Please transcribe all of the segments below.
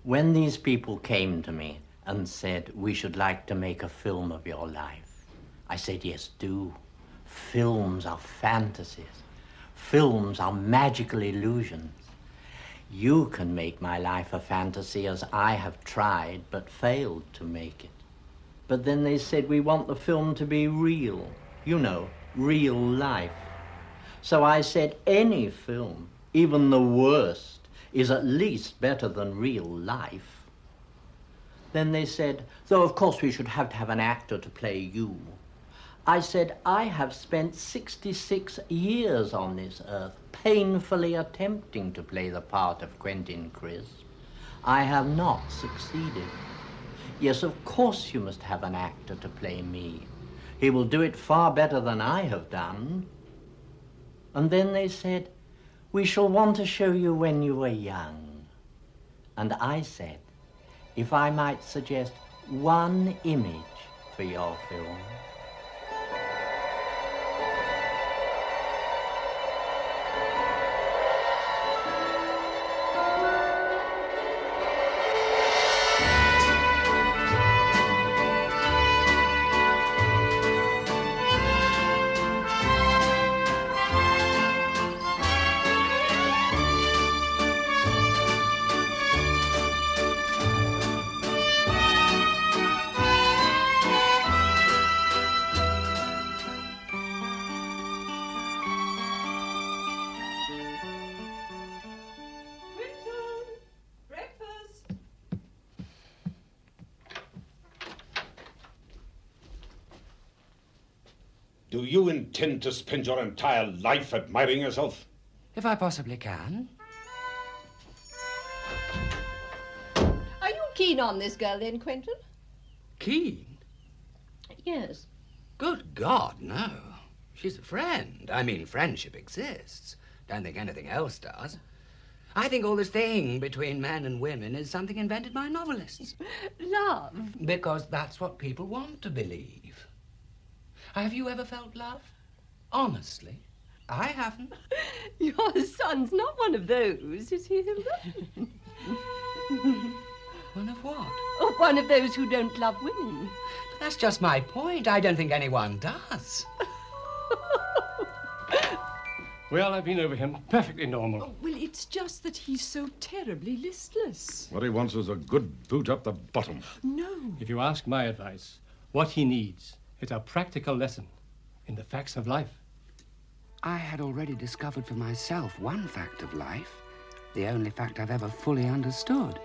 When these people came to me and said, we should like to make a film of your life, I said, yes, do. Films are fantasies. Films are magical illusions. You can make my life a fantasy as I have tried but failed to make it. But then they said, we want the film to be real. You know, real life. So I said, any film, even the worst, is at least better than real life. Then they said, though of course we should have to have an actor to play you. I said, I have spent 66 years on this earth, painfully attempting to play the part of Quentin Crisp. I have not succeeded. Yes, of course you must have an actor to play me. He will do it far better than I have done. And then they said, we shall want to show you when you were young. And I said, if I might suggest one image for your film. Do you intend to spend your entire life admiring yourself? If I possibly can. Are you keen on this girl then, Quentin? Keen? Yes. Good God, no. She's a friend. I mean, friendship exists. Don't think anything else does. I think all this thing between men and women is something invented by novelists. Love? Because that's what people want to believe. Have you ever felt love? Honestly? I haven't. Your son's not one of those, is he, Hilda? One of what? Oh, one of those who don't love women. But that's just my point. I don't think anyone does. Well, I've been over him. Perfectly normal. Oh, well, it's just that he's so terribly listless. What he wants is a good boot up the bottom. No. If you ask my advice, what he needs is a practical lesson in the facts of life. I had already discovered for myself one fact of life, the only fact I've ever fully understood.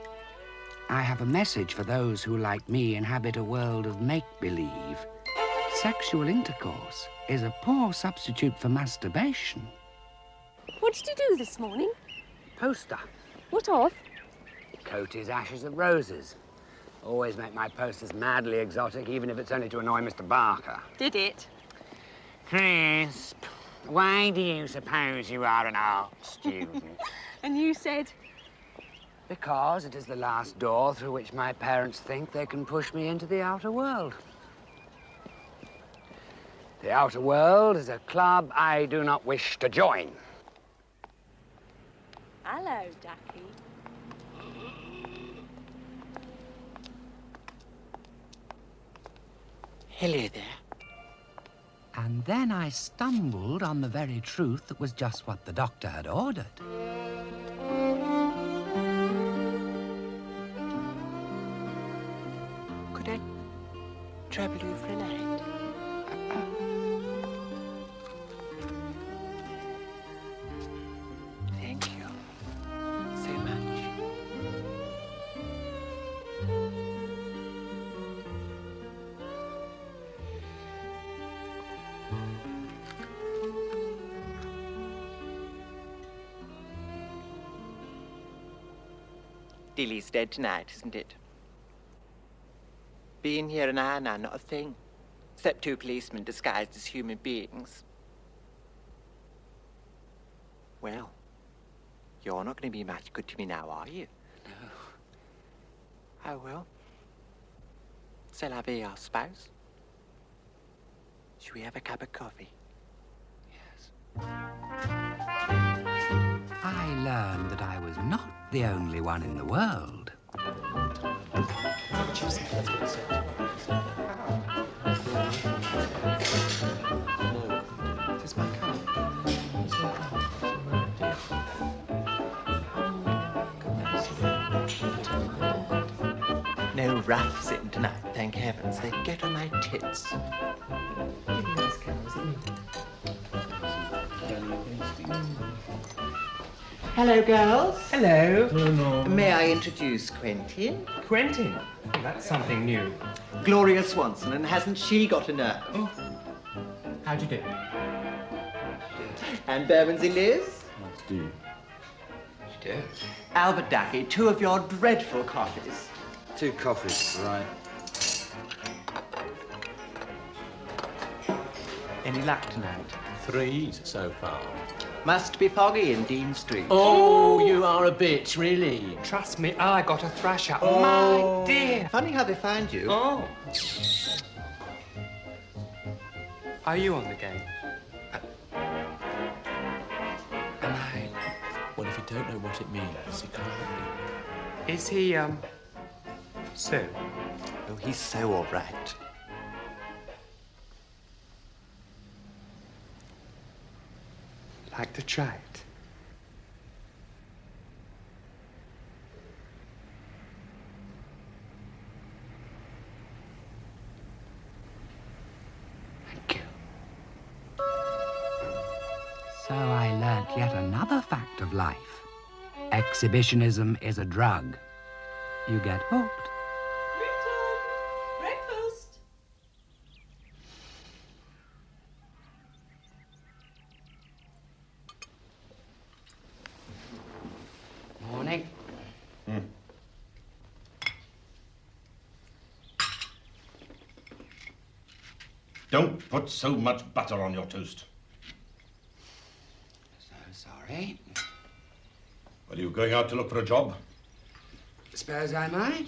I have a message for those who, like me, inhabit a world of make-believe. Sexual intercourse is a poor substitute for masturbation. What did you do this morning? Poster. What of? Coates' Ashes of Roses. Always make my posters madly exotic, even if it's only to annoy Mr. Barker. Did it? Crisp, why do you suppose you are an art student? And you said? Because it is the last door through which my parents think they can push me into the outer world. The outer world is a club I do not wish to join. Hello, Ducky. Hello there. And then I stumbled on the very truth that was just what the doctor had ordered. Could I trouble you for a night? Thank you so much. Dilly's dead tonight, isn't it? Being here an hour now, not a thing. Except two policemen disguised as human beings. Well, you're not going to be much good to me now, are you? No. Oh, well. Shall I be, I suppose? Should we have a cup of coffee? I learned that I was not the only one in the world. No rough sitting tonight, thank heavens. They get on my tits. Hello, girls. Hello. May I introduce Quentin? Quentin. That's something new. Gloria Swanson, and hasn't she got a nerve? Oh. How'd you do? And Bermondsey Liz? You do? Albert Ducky, 2 of your dreadful coffees. 2 coffees, right. Any luck tonight? 3 so far. Must be foggy in Dean Street. Oh, you are a bitch, really. Trust me, I got a thrash up. My dear. Funny how they find you. Oh. Are you on the game? Am I? Well, if you don't know what it means, you can't be. Is he, so? Oh, he's so all right. Like to try it? Thank you. So I learnt yet another fact of life. Exhibitionism is a drug. You get hooked. Breakfast. Morning. Don't put so much butter on your toast. So sorry. Are you going out to look for a job? Suppose I might.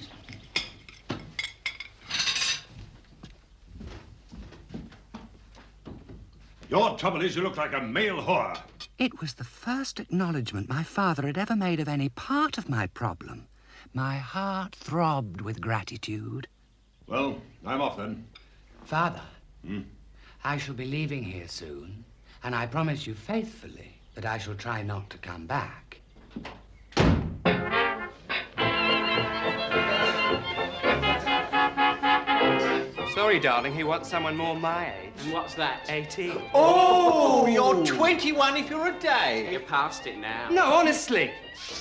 Your trouble is you look like a male whore. It was the first acknowledgement my father had ever made of any part of my problem. My heart throbbed with gratitude. Well, I'm off then. Father, I shall be leaving here soon, and I promise you faithfully that I shall try not to come back. Sorry, darling, he wants someone more my age. And what's that? 18. Oh, you're 21 if you're a day. You're past it now. No, honestly.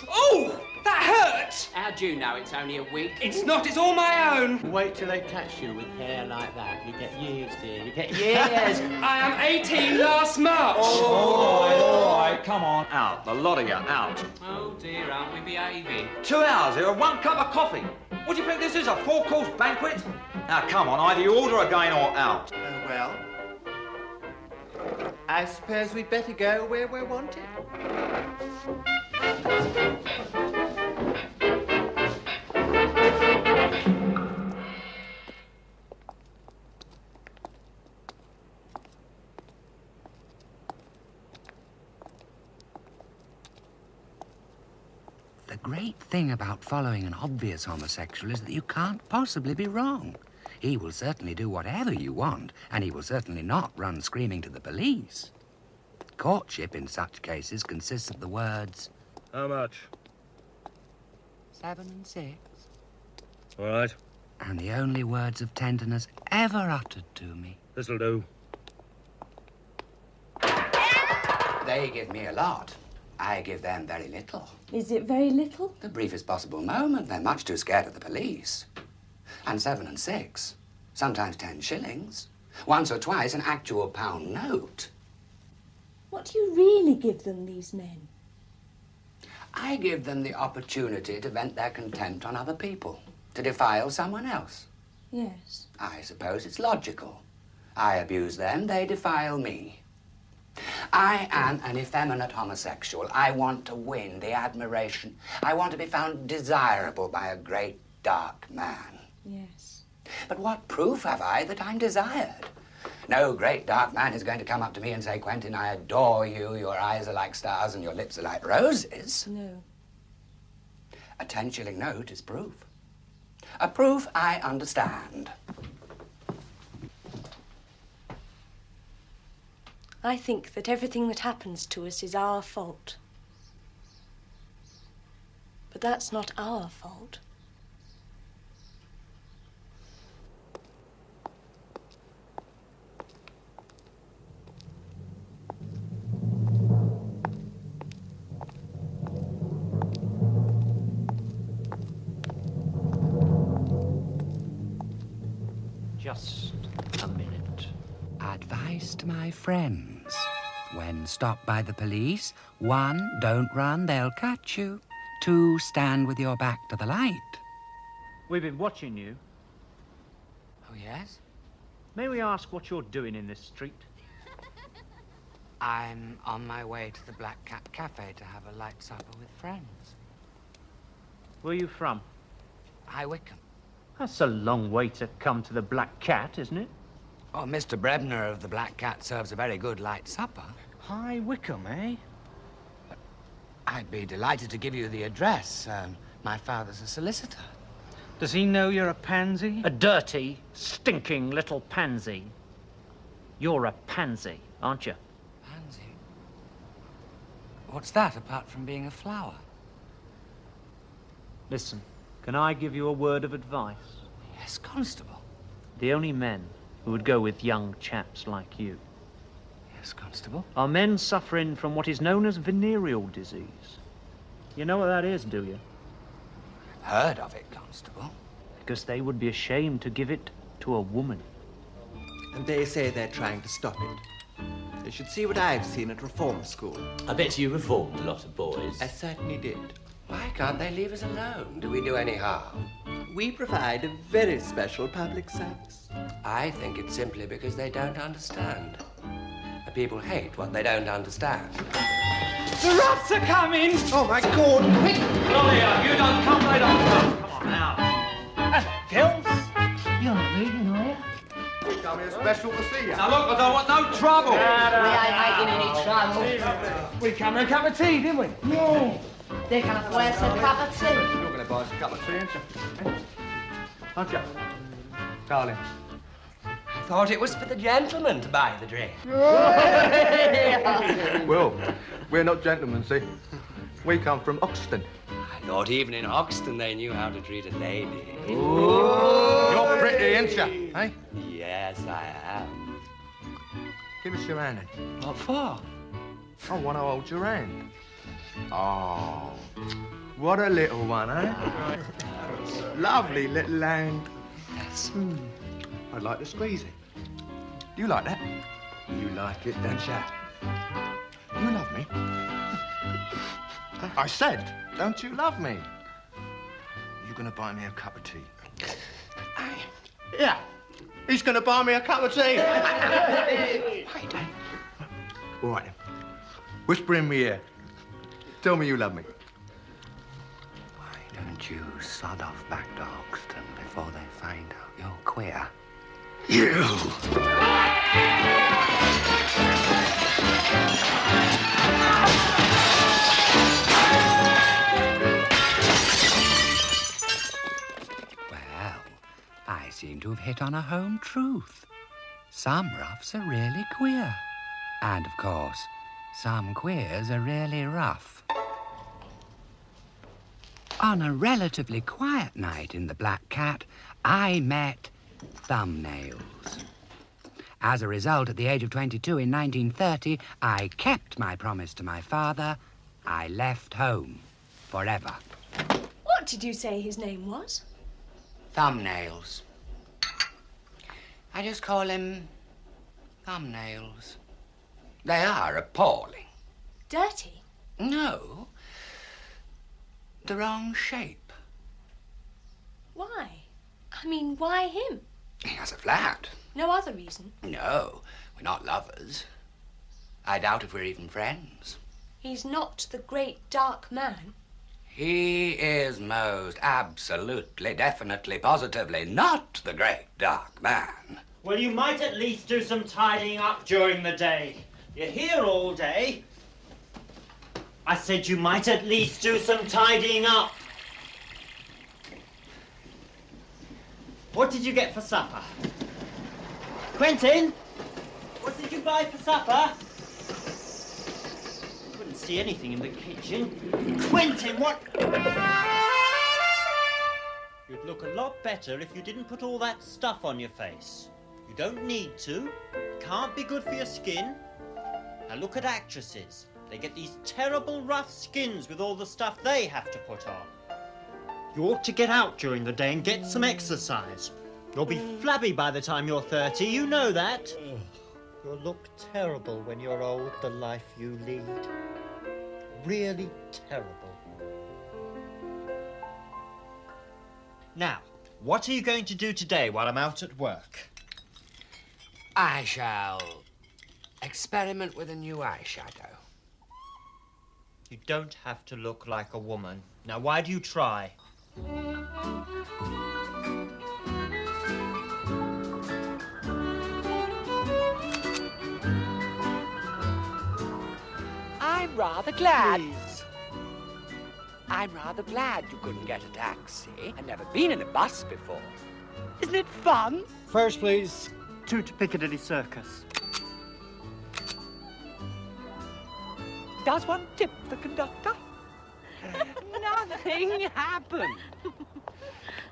Oh, that hurt! How do you know it's only a week? It's not, it's all my own. Wait till they catch you with hair like that. You get years, dear. You get years. I am 18 last March. All right, come on. Out, the lot of you, out. Oh dear, aren't we behaving? 2 hours here, 1 cup of coffee. What do you think this is, a 4-course banquet? Now, come on, either you order again or out. Oh, well. I suppose we'd better go where we're wanted. The great thing about following an obvious homosexual is that you can't possibly be wrong. He will certainly do whatever you want, and he will certainly not run screaming to the police. Courtship in such cases consists of the words, How much? 7 and 6, All right, and the only words of tenderness ever uttered to me. this'll do. They give me a lot. I give them very little. Is it very little? The briefest possible moment. They're much too scared of the police. And 7 and 6. Sometimes 10 shillings. Once or twice an actual pound note. What do you really give them, these men? I give them the opportunity to vent their contempt on other people, to defile someone else. Yes. I suppose it's logical. I abuse them, they defile me. I am an effeminate homosexual. I want to win the admiration. I want to be found desirable by a great, dark man. Yes. But what proof have I that I'm desired? No great dark man is going to come up to me and say, Quentin, I adore you. Your eyes are like stars and your lips are like roses. No. A 10-shilling note is proof. A proof I understand. I think that everything that happens to us is our fault. But that's not our fault. Just a minute. Advice to my friends. When stopped by the police, 1, don't run, they'll catch you. 2, stand with your back to the light. We've been watching you. Oh, yes? May we ask what you're doing in this street? I'm on my way to the Black Cat Cafe to have a light supper with friends. Where are you from? High Wycombe. That's a long way to come to the Black Cat, isn't it? Oh, Mr. Brebner of the Black Cat serves a very good light supper. High Wycombe, eh? I'd be delighted to give you the address. My father's a solicitor. Does he know you're a pansy? A dirty, stinking little pansy. You're a pansy, aren't you? Pansy? What's that, apart from being a flower? Listen, can I give you a word of advice? Yes, Constable. The only men who would go with young chaps like you Yes, Constable. are men suffering from what is known as venereal disease. You know what that is, do you? Heard of it, Constable. Because they would be ashamed to give it to a woman. And they say they're trying to stop it. They should see what I've seen at reform school. I bet you reformed a lot of boys. I certainly did. Why can't they leave us alone? Do we do any harm? We provide a very special public service. I think it's simply because they don't understand. People hate what they don't understand. The rats are coming! Oh, my God! Quick! Gloria, you don't come, they don't come. Come on now. Gills? You're not reading, are you? We come here special to see you. Now look, I don't want no trouble. We ain't making any trouble. We come for a cup of tea, didn't we? Yeah. They're gonna pour us a cup of tea. You're going to buy us a cup of tea, aren't you? Aren't you? Darling. I thought it was for the gentlemen to buy the drink. Well, we're not gentlemen, see? We come from Oxton. I thought even in Hoxton they knew how to treat a lady. Ooh. You're pretty, ain't you? Eh? Yes, I am. Give us your hand. What for? I want to hold your hand. Oh, what a little one, eh? Lovely little hand. Yes. I'd like to squeeze it. Do you like that? You like it, don't you? You love me? I said, don't you love me? You gonna buy me a cup of tea? Yeah, he's gonna buy me a cup of tea. Wait, all right then. Whisper in my ear. Tell me you love me. Why don't you sod off back to Hoxton before they find out you're queer? You! Well, I seem to have hit on a home truth. Some roughs are really queer. And, of course, some queers are really rough. On a relatively quiet night in the Black Cat, I met Thumbnails. As a result, at the age of 22 in 1930, I kept my promise to my father. I left home forever. What did you say his name was? Thumbnails. I just call him Thumbnails. They are appalling. Dirty? No. The wrong shape. Why? I mean, why him? He has a flat. No other reason. No, we're not lovers. I doubt if we're even friends. He's not the great dark man. He is most absolutely, definitely, positively not the great dark man. Well, you might at least do some tidying up during the day. You're here all day. I said you might at least do some tidying up. What did you get for supper? Quentin? What did you buy for supper? Couldn't see anything in the kitchen. Quentin, what? You'd look a lot better if you didn't put all that stuff on your face. You don't need to. It can't be good for your skin. Now look at actresses. They get these terrible rough skins with all the stuff they have to put on. You ought to get out during the day and get some exercise. You'll be flabby by the time you're 30, you know that. You'll look terrible when you're old, the life you lead. Really terrible. Now, what are you going to do today while I'm out at work? I shall experiment with a new eyeshadow. You don't have to look like a woman. Now, why do you try? I'm rather glad. I'm rather glad you couldn't get a taxi. I've never been in a bus before. Isn't it fun? First, please. 2 to Piccadilly Circus. Does one tip the conductor? Nothing happened.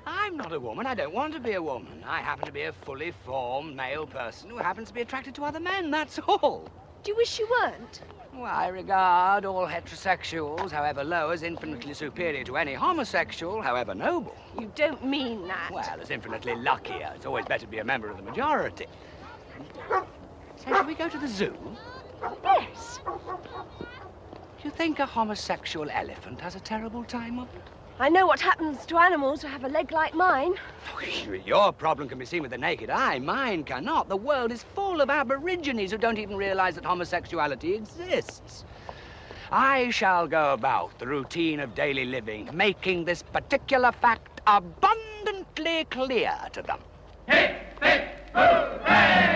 I'm not a woman. I don't want to be a woman. I happen to be a fully formed male person who happens to be attracted to other men, that's all. Do you wish you weren't? Well, I regard all heterosexuals, however low, as infinitely superior to any homosexual, however noble. You don't mean that. Well, as infinitely luckier. It's always better to be a member of the majority. So, shall we go to the zoo? Yes. Do you think a homosexual elephant has a terrible time of it? I know what happens to animals who have a leg like mine. Your problem can be seen with the naked eye. Mine cannot. The world is full of aborigines who don't even realize that homosexuality exists. I shall go about the routine of daily living, making this particular fact abundantly clear to them. Hey, hey, hooray!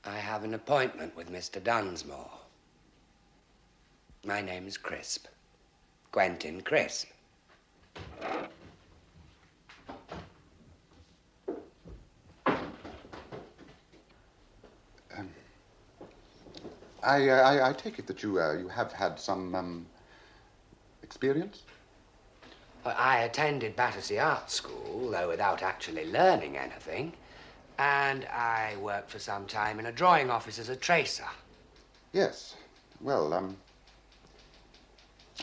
I have an appointment with Mr. Dunsmore. My name is Crisp. Quentin Crisp. I take it that you have had some experience? I attended Battersea Art School, though without actually learning anything. And I worked for some time in a drawing office as a tracer. Yes. Well,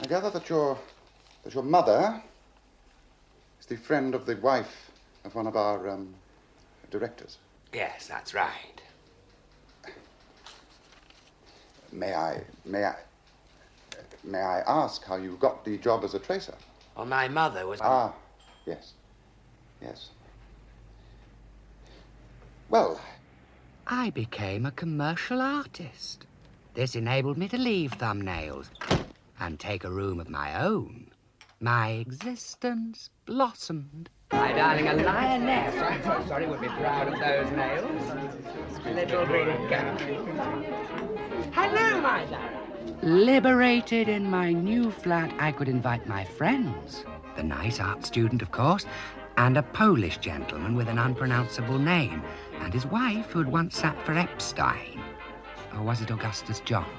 I gather that your mother is the friend of the wife of one of our directors. Yes, that's right. May I ask how you got the job as a tracer? Well, my mother was... Ah, yes. Yes. Well, I became a commercial artist. This enabled me to leave thumbnails and take a room of my own. My existence blossomed. My darling, a lioness. I'm so sorry, would be proud of those nails. Little green girl. Hello, my darling. Liberated in my new flat, I could invite my friends. The nice art student, of course, and a Polish gentleman with an unpronounceable name, and his wife who had once sat for Epstein. Or was it Augustus John?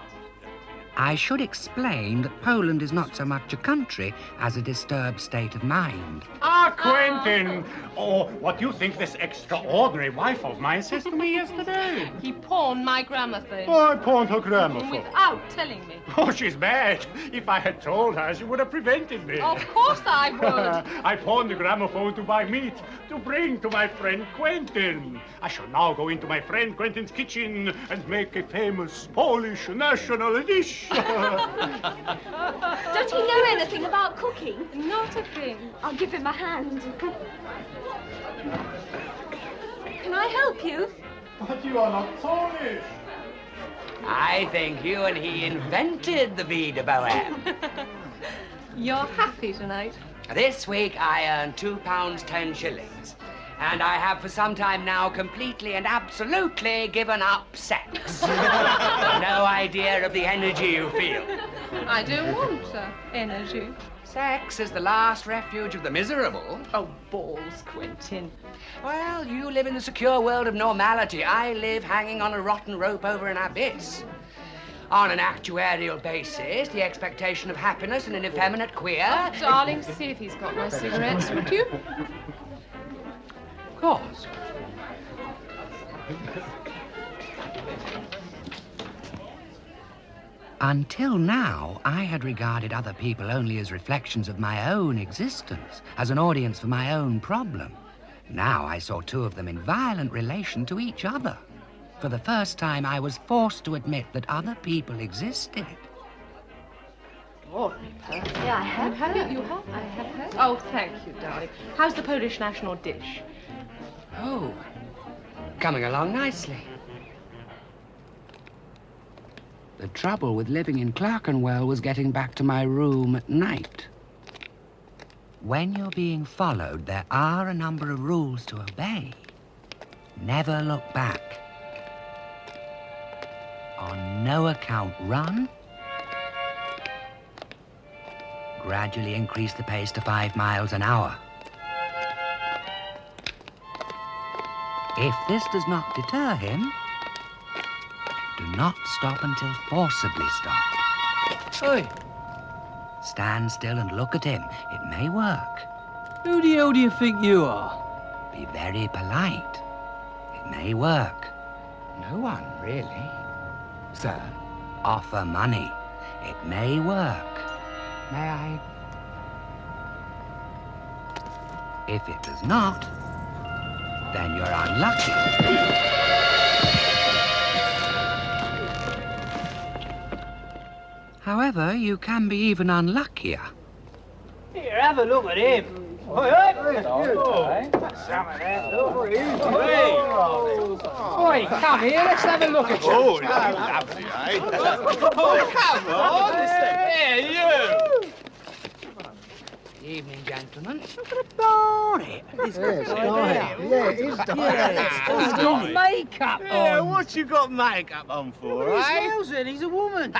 I should explain that Poland is not so much a country as a disturbed state of mind. Ah, Quentin! Oh, what do you think this extraordinary wife of mine says to me yesterday? He pawned my gramophone. Oh, I pawned her gramophone. Without telling me. Oh, she's mad. If I had told her, she would have prevented me. Of course I would. I pawned the gramophone to buy meat to bring to my friend Quentin. I shall now go into my friend Quentin's kitchen and make a famous Polish national dish. Does he know anything about cooking? Not a thing. I'll give him a hand. Can I help you? But you are not Polish. I think you and he invented the vie de bohème. You're happy tonight. This week I earned £2.10, and I have for some time now completely and absolutely given up sex. No idea of the energy you feel. I don't want energy. Sex is the last refuge of the miserable. Oh, balls, Quentin. Well, you live in the secure world of normality. I live hanging on a rotten rope over an abyss. On an actuarial basis, the expectation of happiness in an effeminate queer... Oh, darling, see if he's got my cigarettes, would you? Of course. Until now, I had regarded other people only as reflections of my own existence, as an audience for my own problem. Now I saw two of them in violent relation to each other. For the first time, I was forced to admit that other people existed. Ordinary person. Yeah, I have heard. You have? I have heard. Oh, thank you, darling. How's the Polish national dish? Oh, coming along nicely. The trouble with living in Clerkenwell was getting back to my room at night. When you're being followed, there are a number of rules to obey. Never look back. On no account run. Gradually increase the pace to 5 miles an hour. If this does not deter him, do not stop until forcibly stopped. Oi. Stand still and look at him. It may work. Who the hell do you think you are? Be very polite. It may work. No one, really. Sir, offer money. It may work. May I? If it does not, then you're unlucky. However, you can be even unluckier. Here, have a look at him. Some of that. Oi, come here, let's have a look at you. Oh, it's lovely, eh? Oh, come on. Here, you. Evening, gentlemen. Look at the bonnet. He's got makeup on. Yeah, what you got makeup on for, He's eh? Wilson, he's a woman.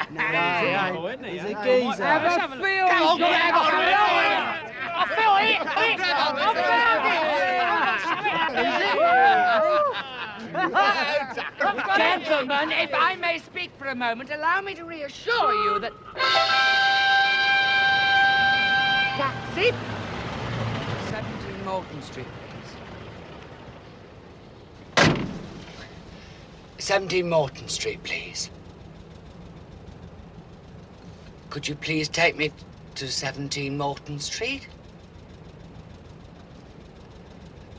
He's a geezer. Have a feel. I feel it. Gentlemen, if I may speak for a moment, allow me to reassure you that... Taxi. 17 Moulton Street, please. 17 Moulton Street, please. Could you please take me to 17 Moulton Street?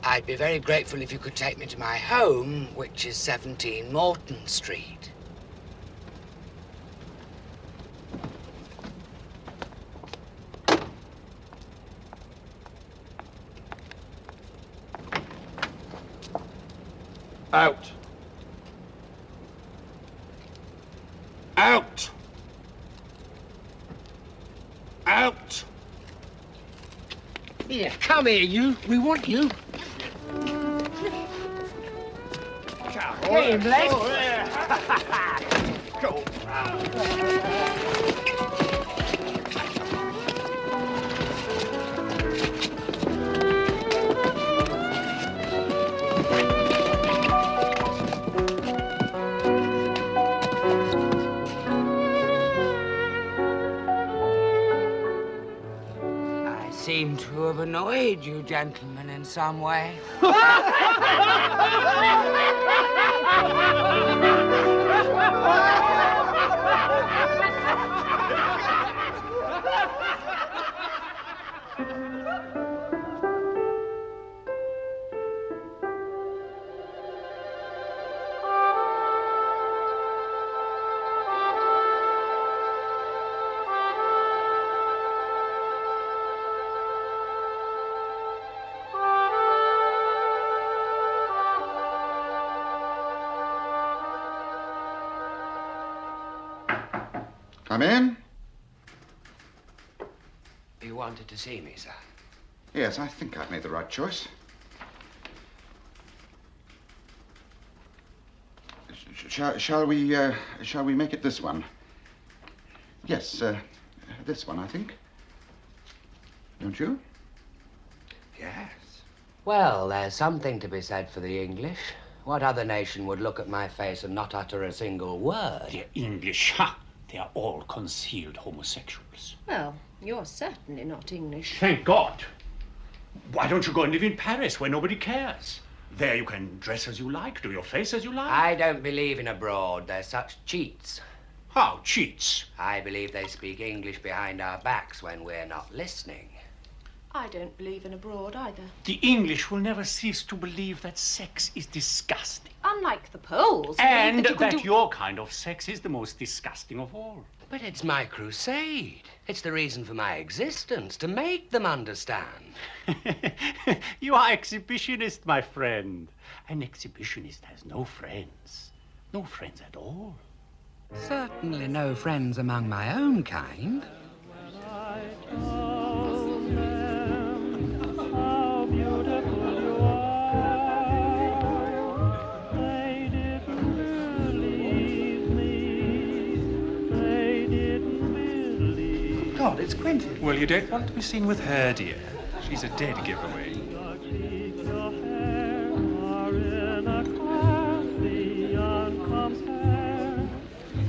I'd be very grateful if you could take me to my home, which is 17 Moulton Street. Out. Out. Out. Here, come here, you. We want you. Get him, Les. Go. seem to have annoyed you gentlemen in some way. Come in. You wanted to see me, sir? Yes, I think I've made the right choice. Shall we make it this one? Yes, this one, I think. Don't you? Yes. Well, there's something to be said for the English. What other nation would look at my face and not utter a single word? The English, ha! They are all concealed homosexuals. Well, you're certainly not English. Thank God. Why don't you go and live in Paris where nobody cares? There you can dress as you like, do your face as you like. I don't believe in abroad. They're such cheats. How cheats? I believe they speak English behind our backs when we're not listening. I don't believe in abroad either. The English will never cease to believe that sex is disgusting. Unlike the Poles. And believe that you could do... your kind of sex is the most disgusting of all. But it's my crusade. It's the reason for my existence, to make them understand. You are exhibitionist, my friend. An exhibitionist has no friends. No friends at all. Certainly no friends among my own kind. God, it's Quentin. Well, you don't want to be seen with her, dear. She's a dead giveaway.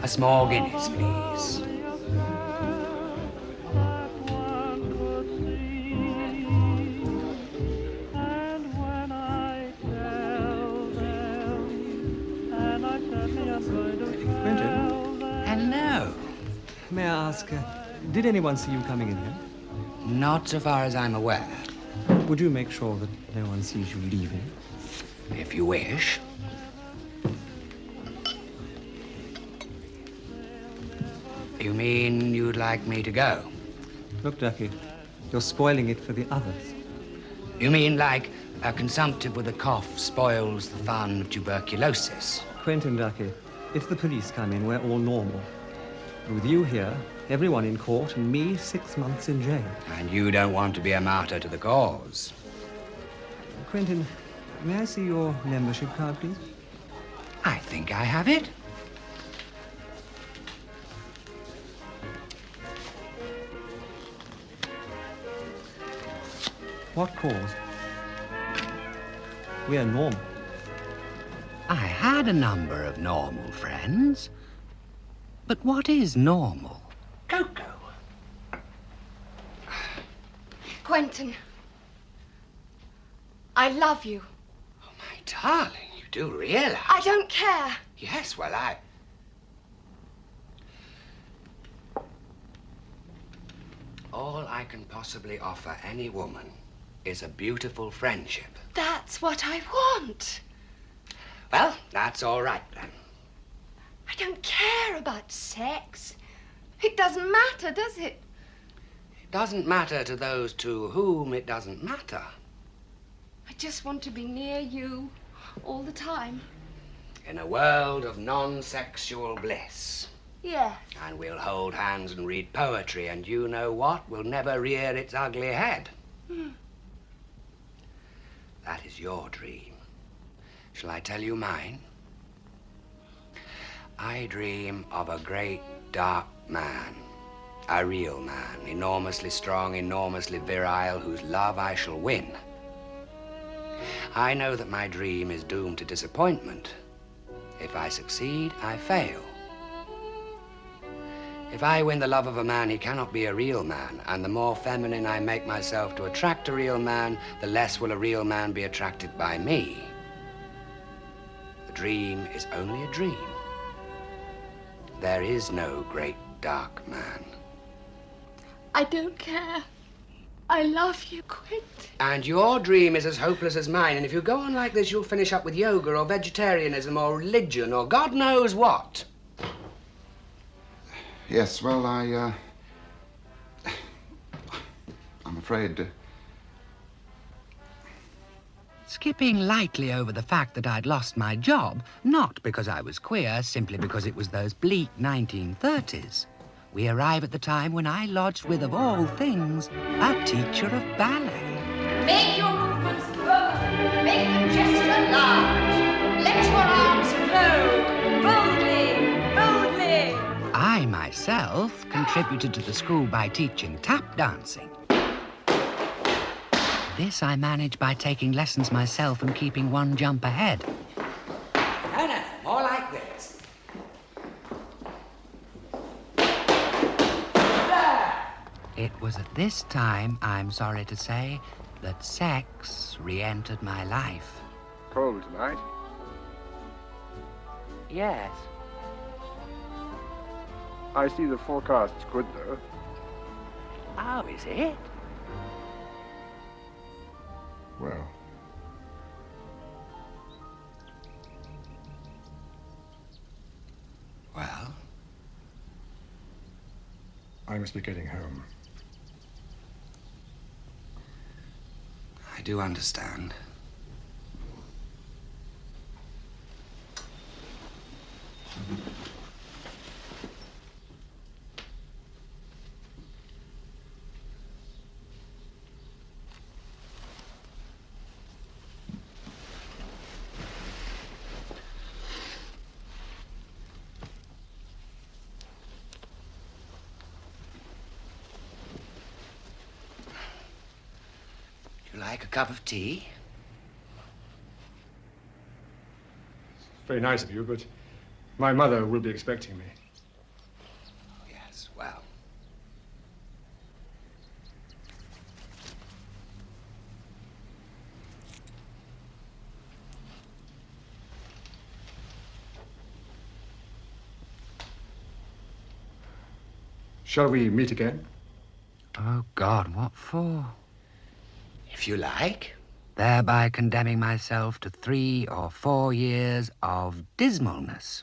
A small Guinness, please. Hello. May I ask, did anyone see you coming in here? Not so far as I'm aware. Would you make sure that no one sees you leaving? If you wish. You mean you'd like me to go? Look, Ducky, you're spoiling it for the others. You mean like a consumptive with a cough spoils the fun of tuberculosis? Quentin, Ducky, if the police come in, we're all normal. With you here, everyone in court, and me 6 months in jail. And you don't want to be a martyr to the cause. Quentin, may I see your membership card, please? I think I have it. What cause? We're normal. I had a number of normal friends. But what is normal? Coco. Quentin, I love you. Oh, my darling, you do realize... I don't care. Yes, well, all I can possibly offer any woman is a beautiful friendship. That's what I want. Well, that's all right, then. I don't care about sex. It doesn't matter, does it? It doesn't matter to those to whom it doesn't matter. I just want to be near you all the time. In a world of non-sexual bliss. Yeah. And we'll hold hands and read poetry, and you know what? Will never rear its ugly head. That is your dream. Shall I tell you mine? I dream of a great, dark man. A real man, enormously strong, enormously virile, whose love I shall win. I know that my dream is doomed to disappointment. If I succeed, I fail. If I win the love of a man, he cannot be a real man. And the more feminine I make myself to attract a real man, the less will a real man be attracted by me. The dream is only a dream. There is no great dark man. I don't care. I love you, Quentin. And your dream is as hopeless as mine, and if you go on like this, you'll finish up with yoga or vegetarianism or religion or God knows what. Yes, well, I'm afraid... Skipping lightly over the fact that I'd lost my job, not because I was queer, simply because it was those bleak 1930s. We arrive at the time when I lodged with, of all things, a teacher of ballet. Make your movements firm. Make the gesture large. Let your arms flow. Boldly, boldly. I myself contributed to the school by teaching tap dancing. This I managed by taking lessons myself and keeping one jump ahead. No, more like this. It was at this time, I'm sorry to say, that sex re-entered my life. Cold tonight? Yes. I see the forecast's good, though. Oh, is it? Well. Well? I must be getting home. I do understand. Like a cup of tea? Very nice of you, but my mother will be expecting me. Oh, yes, well. Shall we meet again? Oh, God, what for? If you like. Thereby condemning myself to 3 or 4 years of dismalness.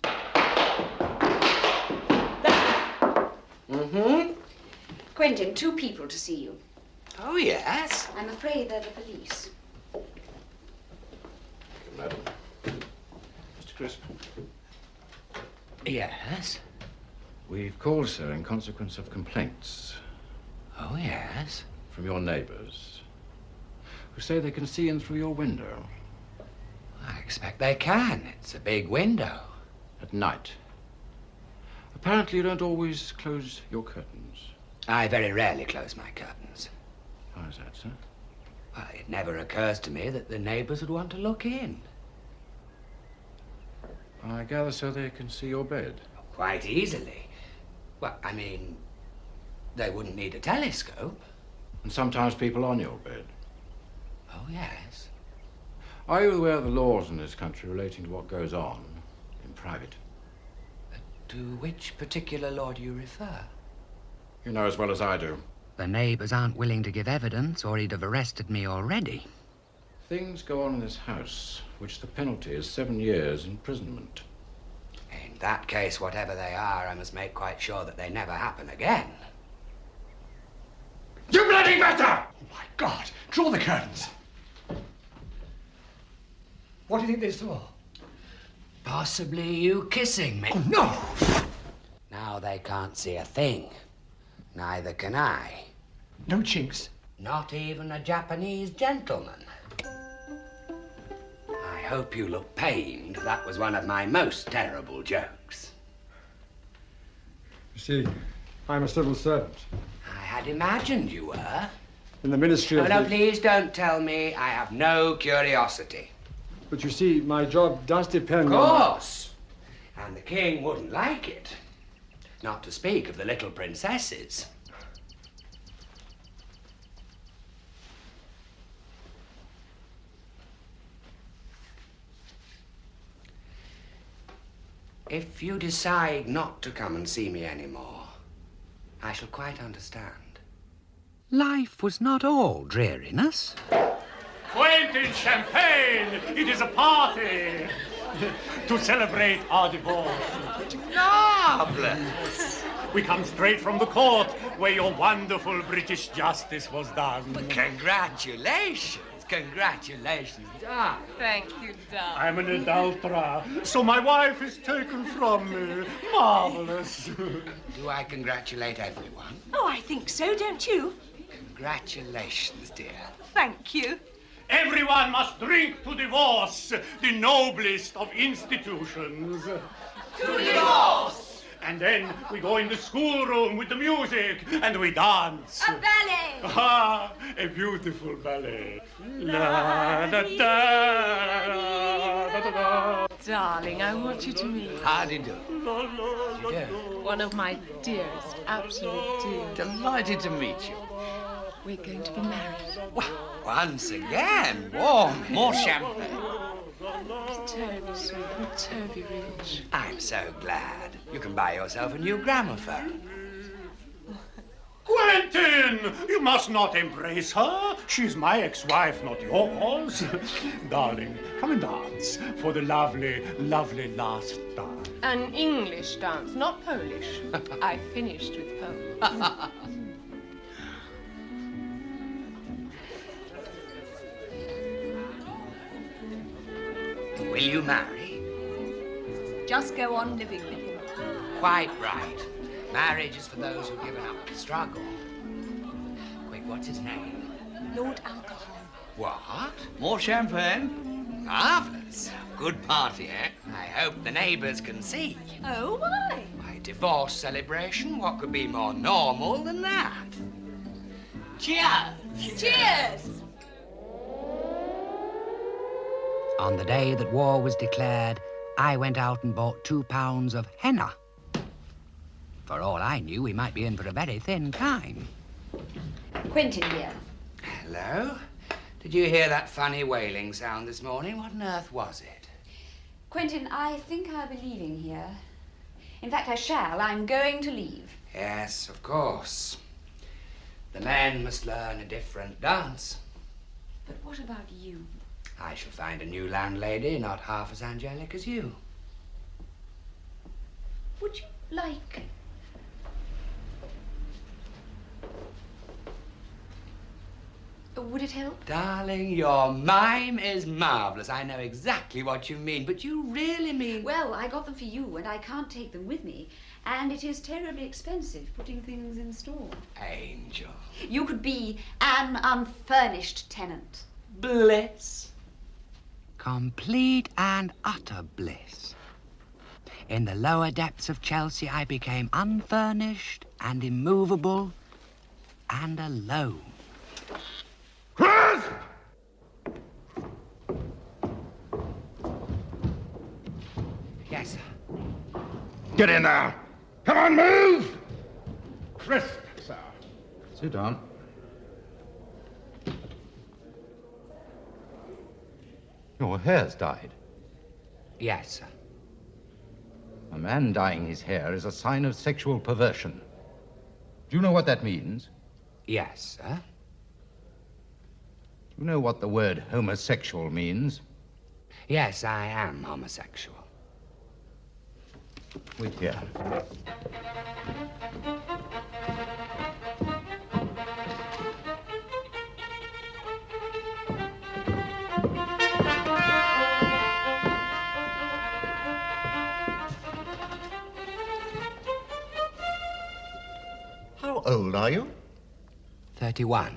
Quentin, 2 people to see you. Oh, yes? I'm afraid they're the police. Madam. Mr. Crisp. Yes? We've called, sir, in consequence of complaints. Oh, yes? From your neighbours, who say they can see in through your window. I expect they can. It's a big window. At night. Apparently you don't always close your curtains. I very rarely close my curtains. Why is that, sir? Well, it never occurs to me that the neighbours would want to look in. I gather so they can see your bed. Quite easily. Well, I mean, they wouldn't need a telescope. And sometimes people on your bed. Oh, yes. Are you aware of the laws in this country relating to what goes on in private? To which particular law do you refer? You know as well as I do. The neighbours aren't willing to give evidence, or he'd have arrested me already. Things go on in this house, which the penalty is 7 years imprisonment. In that case, whatever they are, I must make quite sure that they never happen again. You bloody better! Oh, my God! Draw the curtains! What do you think this is for? Possibly you kissing me. Oh, no! Now they can't see a thing. Neither can I. No chinks? Not even a Japanese gentleman. I hope you look pained. That was one of my most terrible jokes. You see, I'm a civil servant. I had imagined you were. In the Ministry of... No, please don't tell me. I have no curiosity. But you see, my job does depend Of on... course. And the king wouldn't like it. Not to speak of the little princesses. If you decide not to come and see me anymore, I shall quite understand. Life was not all dreariness. Quentin, champagne! It is a party to celebrate our divorce. Marvelous! We come straight from the court where your wonderful British justice was done. Congratulations! Congratulations, darling. Thank you, darling. I'm an adulterer, so my wife is taken from me. Marvelous. Do I congratulate everyone? Oh, I think so, don't you? Congratulations, dear. Thank you. Everyone must drink to divorce, the noblest of institutions. To divorce! And then we go in the schoolroom with the music and we dance. A ballet! Ah, a beautiful ballet. La da da da da da. Darling, I want you to meet How do you do? one of my dearest, absolute dears. Delighted to meet you. We're going to be married. Once again, warm, more champagne. It's terribly sweet and terribly rich. I'm so glad. You can buy yourself a new gramophone. Quentin, you must not embrace her. She's my ex-wife, not yours. Darling, come and dance for the lovely, lovely last time. An English dance, not Polish. I finished with Poles. Will you marry? Just go on living with him. Quite right. Marriage is for those who've given up the struggle. Quick, what's his name? Lord Alcohol. What? More champagne? Marvellous. Good party, eh? I hope the neighbours can see. Oh, why? My divorce celebration, what could be more normal than that? Cheers! Cheers! On the day that war was declared, I went out and bought 2 pounds of henna. For all I knew, we might be in for a very thin time. Quentin here. Hello? Did you hear that funny wailing sound this morning? What on earth was it? Quentin, I think I'll be leaving here. In fact, I shall. I'm going to leave. Yes, of course. The men must learn a different dance. But what about you? I shall find a new landlady, not half as angelic as you. Would you like... Would it help? Darling, your mime is marvellous. I know exactly what you mean, but you really mean... Well, I got them for you, and I can't take them with me. And it is terribly expensive putting things in store. Angel. You could be an unfurnished tenant. Bliss. Complete and utter bliss. In the lower depths of Chelsea, I became unfurnished and immovable and alone. Chris! Yes, sir. Get in there. Come on, move! Crisp, sir. Sit down. Your hair's dyed. Yes, sir. A man dyeing his hair is a sign of sexual perversion. Do you know what that means? Yes, sir. Do you know what the word homosexual means? Yes, I am homosexual. Wait here. How old are you? 31.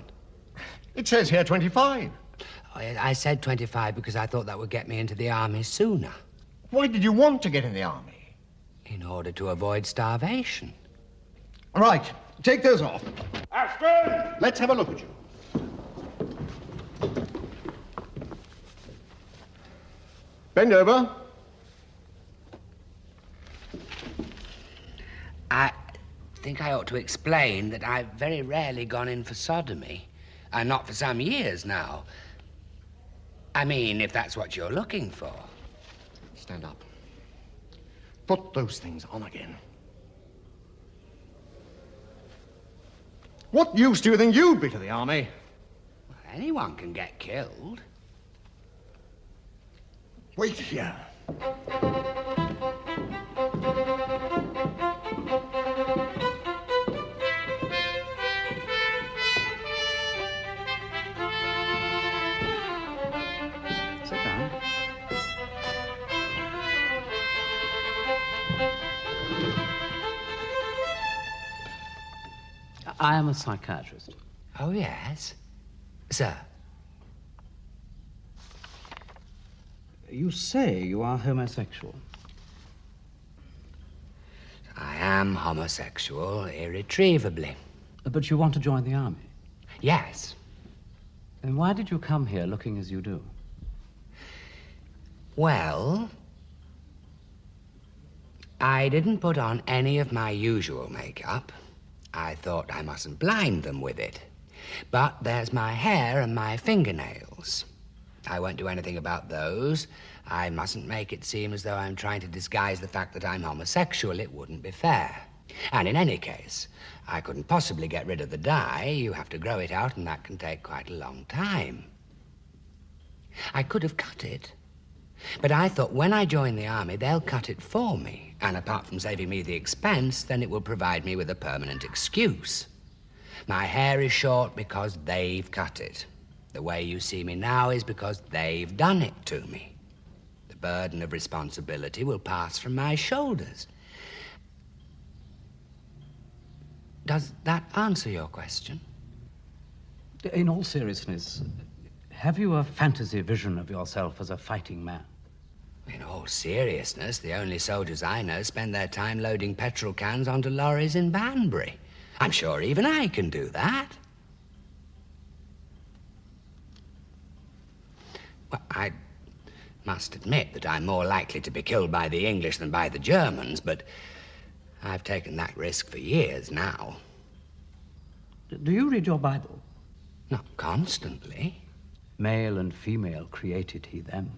It says here 25. I said 25 because I thought that would get me into the army sooner. Why did you want to get in the army? In order to avoid starvation. Right, take those off. Ashton! Let's have a look at you. Bend over. I think I ought to explain that I've very rarely gone in for sodomy. And not for some years now. I mean, if that's what you're looking for. Stand up. Put those things on again. What use do you think you'd be to the army? Well, anyone can get killed. Wait here. Sit down. I am a psychiatrist. Oh, yes? Sir? You say you are homosexual. I am homosexual, irretrievably. But you want to join the army? Yes. Then why did you come here looking as you do? Well, I didn't put on any of my usual makeup. I thought I mustn't blind them with it. But there's my hair and my fingernails. I won't do anything about those. I mustn't make it seem as though I'm trying to disguise the fact that I'm homosexual. It wouldn't be fair. And in any case, I couldn't possibly get rid of the dye. You have to grow it out, and that can take quite a long time. I could have cut it. But I thought when I join the army, they'll cut it for me. And apart from saving me the expense, then it will provide me with a permanent excuse. My hair is short because they've cut it. The way you see me now is because they've done it to me. The burden of responsibility will pass from my shoulders. Does that answer your question? In all seriousness, have you a fantasy vision of yourself as a fighting man? In all seriousness, the only soldiers I know spend their time loading petrol cans onto lorries in Banbury. I'm sure even I can do that. Well, I must admit that I'm more likely to be killed by the English than by the Germans, but I've taken that risk for years now. Do you read your Bible? Not constantly. Male and female created he them.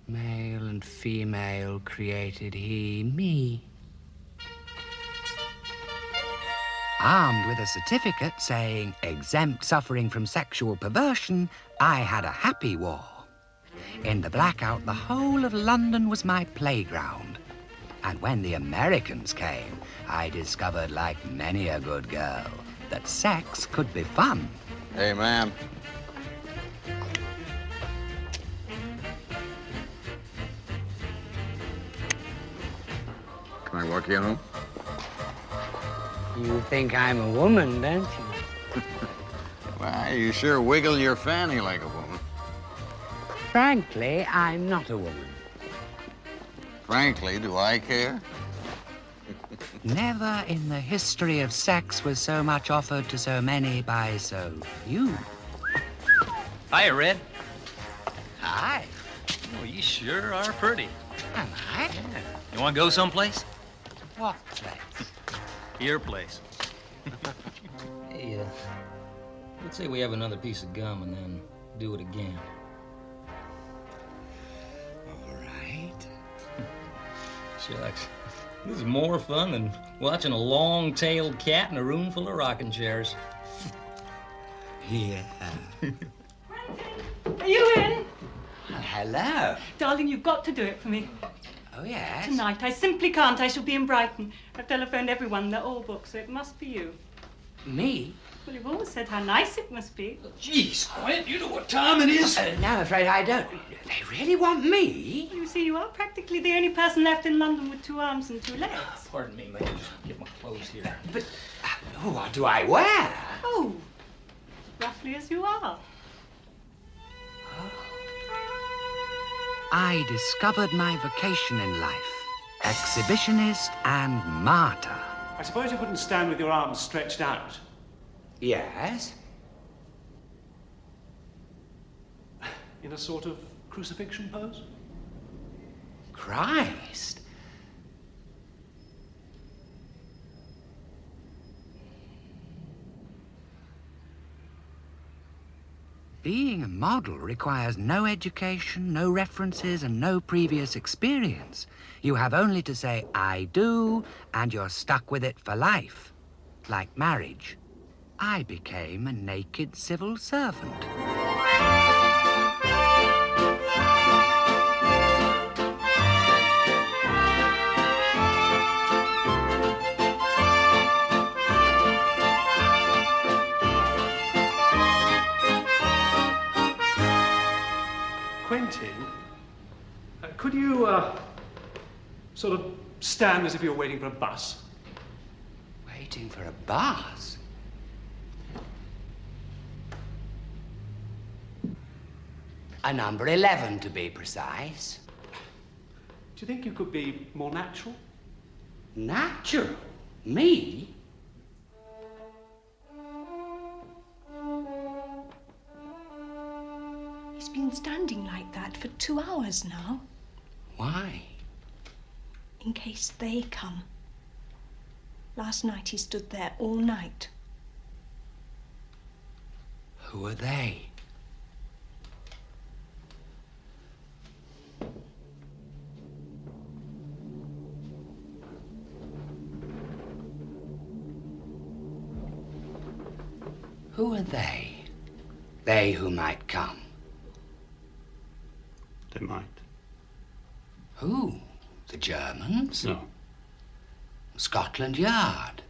Male and female created he me. Armed with a certificate saying exempt suffering from sexual perversion, I had a happy war. In the blackout, the whole of London was my playground. And when the Americans came, I discovered, like many a good girl, that sex could be fun. Hey, ma'am. Can I walk you home? You think I'm a woman, don't you? Well, you sure wiggle your fanny like a woman. Frankly, I'm not a woman. Frankly, do I care? Never in the history of sex was so much offered to so many by so few. Hiya, Red. Hi. Oh, you sure are pretty. Am I? Yeah. You want to go someplace? What place? Your place. Hey, let's say we have another piece of gum and then do it again. All right. Shucks. This is more fun than watching a long-tailed cat in a room full of rocking chairs. Yeah. Are you in? Well, hello. Darling, you've got to do it for me. Oh, yes? Tonight. I simply can't. I shall be in Brighton. I've telephoned everyone. They're all booked, so it must be you. Me? Well, you've always said how nice it must be. Jeez, Quint, you know what time it is? No, I'm afraid I don't. They really want me? You see, you are practically the only person left in London with 2 arms and 2 legs. Pardon me, let me just get my clothes here. But what do I wear? Oh, roughly as you are. I discovered my vocation in life. Exhibitionist and martyr. I suppose you wouldn't stand with your arms stretched out. Yes? In a sort of crucifixion pose? Christ. Being a model requires no education, no references, and no previous experience. You have only to say, I do, and you're stuck with it for life. Like marriage. I became a naked civil servant. Quentin, could you, sort of stand as if you were waiting for a bus? Waiting for a bus? A number 11, to be precise. Do you think you could be more natural? Natural? Me? He's been standing like that for 2 hours now. Why? In case they come. Last night he stood there all night. Who are they? Who are they? They who might come. They might. Who? The Germans? No. Scotland Yard?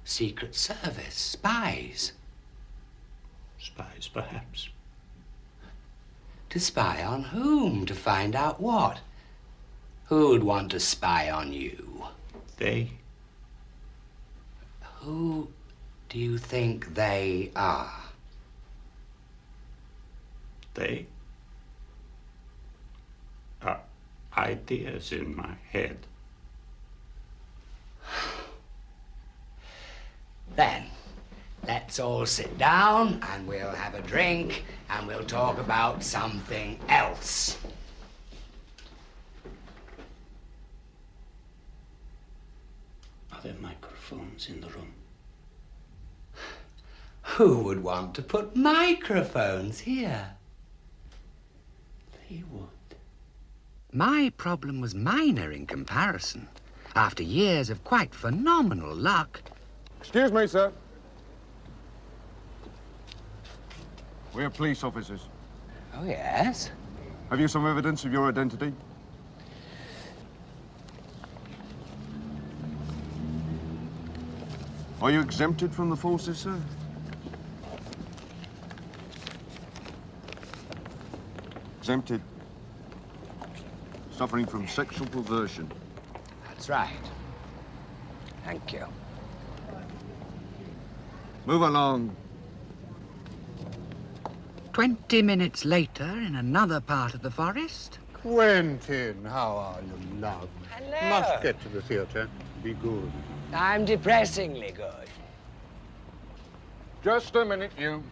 Secret Service? Spies? Spies, perhaps. To spy on whom? To find out what? Who'd want to spy on you? They. Who do you think they are? They are ideas in my head. Then, let's all sit down and we'll have a drink and we'll talk about something else. Are there microphones in the room? Who would want to put microphones here? They would. My problem was minor in comparison. After years of quite phenomenal luck. Excuse me, sir. We're police officers. Oh, yes? Have you some evidence of your identity? Are you exempted from the forces, sir? Exempted. Suffering from sexual perversion. That's right. Thank you. Move along. 20 minutes later, in another part of the forest. Quentin, how are you, love? Hello. Must get to the theatre. Be good. I'm depressingly good. Just a minute, you.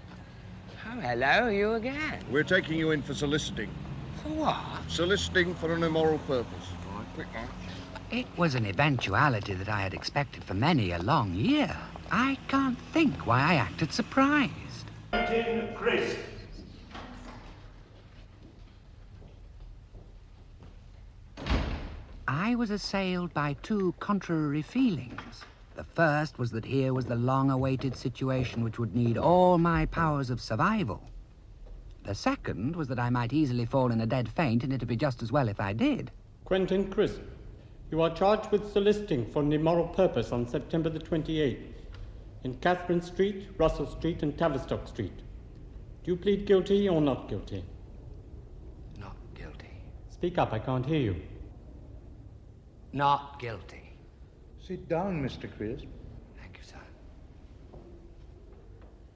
Oh, hello, you again. We're taking you in for soliciting. For what? Soliciting for an immoral purpose. All right, quick now. It was an eventuality that I had expected for many a long year. I can't think why I acted surprised. Quentin Crisp. I was assailed by two contrary feelings. The first was that here was the long-awaited situation which would need all my powers of survival. The second was that I might easily fall in a dead faint, and it'd be just as well if I did. Quentin Crisp, you are charged with soliciting for an immoral purpose on September the 28th in Catherine Street, Russell Street, and Tavistock Street. Do you plead guilty or not guilty? Not guilty. Speak up, I can't hear you. Not guilty. Sit down, Mr. Crisp. Thank you, sir.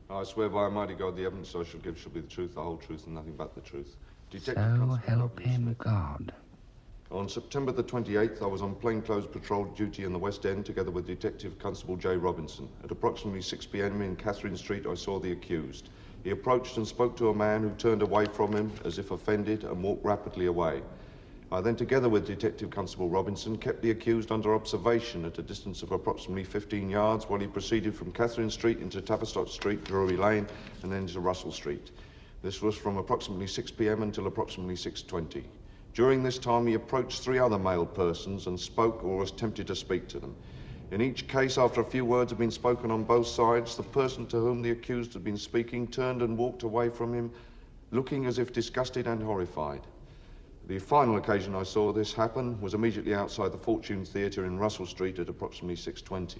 I swear by Almighty God, the evidence I shall give shall be the truth, the whole truth, and nothing but the truth. So help him God. On September the 28th, I was on plainclothes patrol duty in the West End together with Detective Constable J. Robinson. At approximately 6 p.m. in Catherine Street, I saw the accused. He approached and spoke to a man who turned away from him as if offended and walked rapidly away. I then, together with Detective Constable Robinson, kept the accused under observation at a distance of approximately 15 yards while he proceeded from Catherine Street into Tavistock Street, Drury Lane, and then into Russell Street. This was from approximately 6 p.m. until approximately 6:20. During this time, he approached 3 other male persons and spoke or was tempted to speak to them. In each case, after a few words had been spoken on both sides, the person to whom the accused had been speaking turned and walked away from him, looking as if disgusted and horrified. The final occasion I saw this happen was immediately outside the Fortune Theatre in Russell Street at approximately 6:20.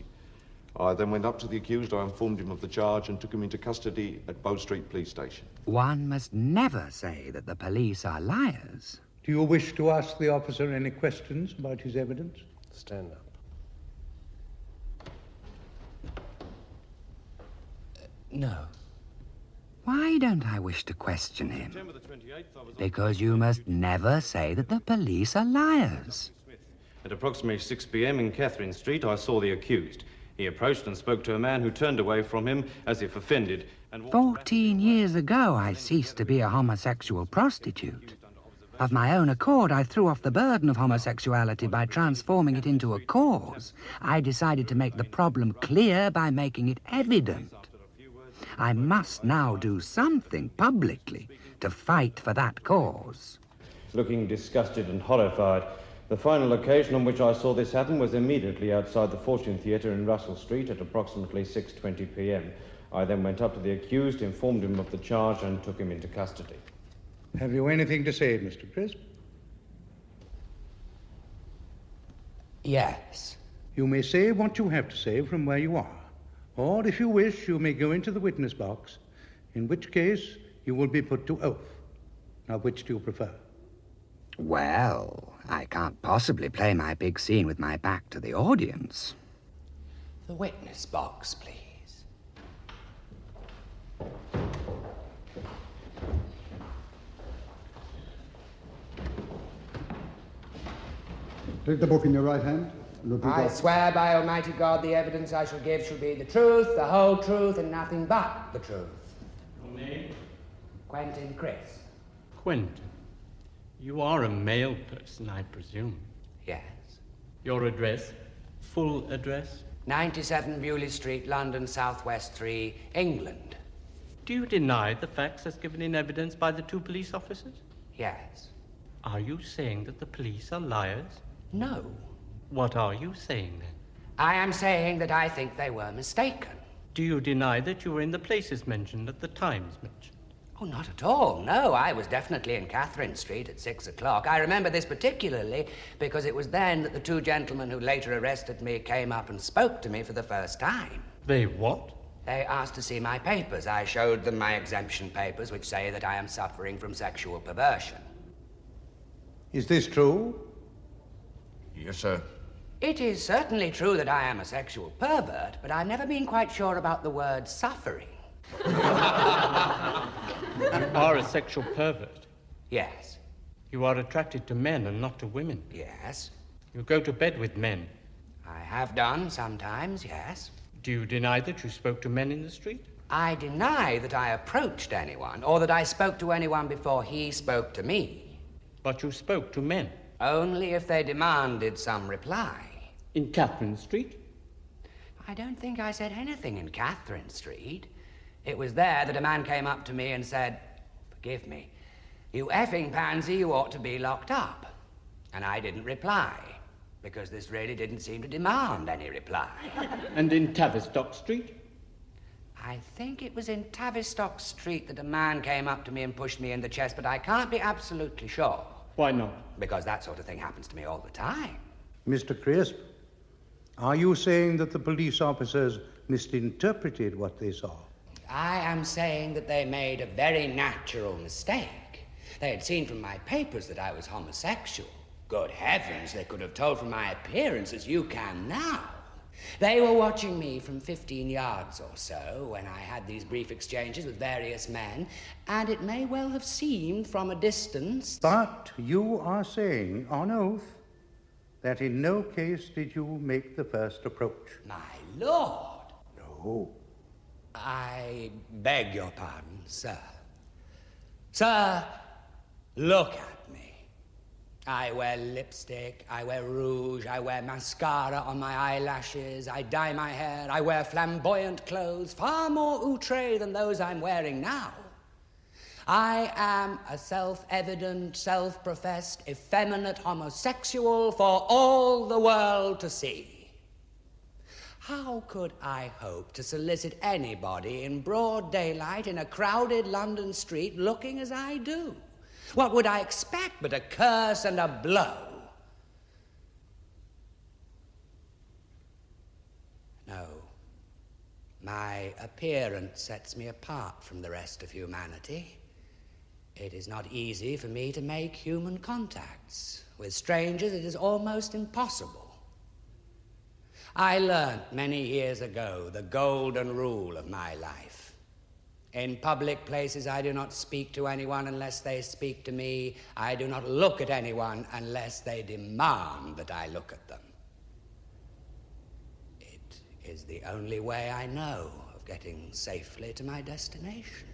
I then went up to the accused, I informed him of the charge and took him into custody at Bow Street Police Station. One must never say that the police are liars. Do you wish to ask the officer any questions about his evidence? Stand up. No. Why don't I wish to question him? Because you must never say that the police are liars. At approximately 6 p.m. in Catherine Street, I saw the accused. He approached and spoke to a man who turned away from him as if offended and 14 years ago, I ceased to be a homosexual prostitute. Of my own accord, I threw off the burden of homosexuality by transforming it into a cause. I decided to make the problem clear by making it evident. I must now do something publicly to fight for that cause. looking disgusted and horrified. The final occasion on which I saw this happen was immediately outside the Fortune Theatre in Russell Street at approximately 6:20 p.m. I then went up to the accused, informed him of the charge, and took him into custody. Have you anything to say, Mr. Crisp? Yes. You may say what you have to say from where you are. Or, if you wish, you may go into the witness box, in which case you will be put to oath. Now, which do you prefer? Well, I can't possibly play my big scene with my back to the audience. The witness box, please. Take the book in your right hand. I swear by Almighty God the evidence I shall give shall be the truth, the whole truth, and nothing but the truth. Your name? Quentin Crisp. Quentin. You are a male person, I presume. Yes. Your address? Full address? 97 Bewley Street, London, Southwest 3, England. Do you deny the facts as given in evidence by the two police officers? Yes. Are you saying that the police are liars? No. What are you saying, then? I am saying that I think they were mistaken. Do you deny that you were in the places mentioned at the times mentioned? Oh, not at all. No, I was definitely in Catherine Street at 6 o'clock. I remember this particularly because it was then that the two gentlemen who later arrested me came up and spoke to me for the first time. They what? They asked to see my papers. I showed them my exemption papers, which say that I am suffering from sexual perversion. Is this true? Yes, sir. It is certainly true that I am a sexual pervert, but I've never been quite sure about the word suffering. You are a sexual pervert? Yes. You are attracted to men and not to women? Yes. You go to bed with men? I have done sometimes, yes. Do you deny that you spoke to men in the street? I deny that I approached anyone, or that I spoke to anyone before he spoke to me. But you spoke to men? Only if they demanded some reply. In Catherine Street? I don't think I said anything in Catherine Street. It was there that a man came up to me and said, "Forgive me, you effing pansy, you ought to be locked up." And I didn't reply, because this really didn't seem to demand any reply. And in Tavistock Street? I think it was in Tavistock Street that a man came up to me and pushed me in the chest, but I can't be absolutely sure. Why not? Because that sort of thing happens to me all the time. Mr. Crisp, are you saying that the police officers misinterpreted what they saw? I am saying that they made a very natural mistake. They had seen from my papers that I was homosexual. Good heavens, they could have told from my appearance as you can now. They were watching me from 15 yards or so when I had these brief exchanges with various men, and it may well have seemed from a distance... But you are saying, on oath, that in no case did you make the first approach. My lord! No. I beg your pardon, sir. Sir, look at me. I wear lipstick, I wear rouge, I wear mascara on my eyelashes, I dye my hair, I wear flamboyant clothes, far more outre than those I'm wearing now. I am a self-evident, self-professed, effeminate homosexual for all the world to see. How could I hope to solicit anybody in broad daylight in a crowded London street looking as I do? What would I expect but a curse and a blow? No. My appearance sets me apart from the rest of humanity. It is not easy for me to make human contacts. With strangers, it is almost impossible. I learnt many years ago the golden rule of my life. In public places, I do not speak to anyone unless they speak to me. I do not look at anyone unless they demand that I look at them. It is the only way I know of getting safely to my destination.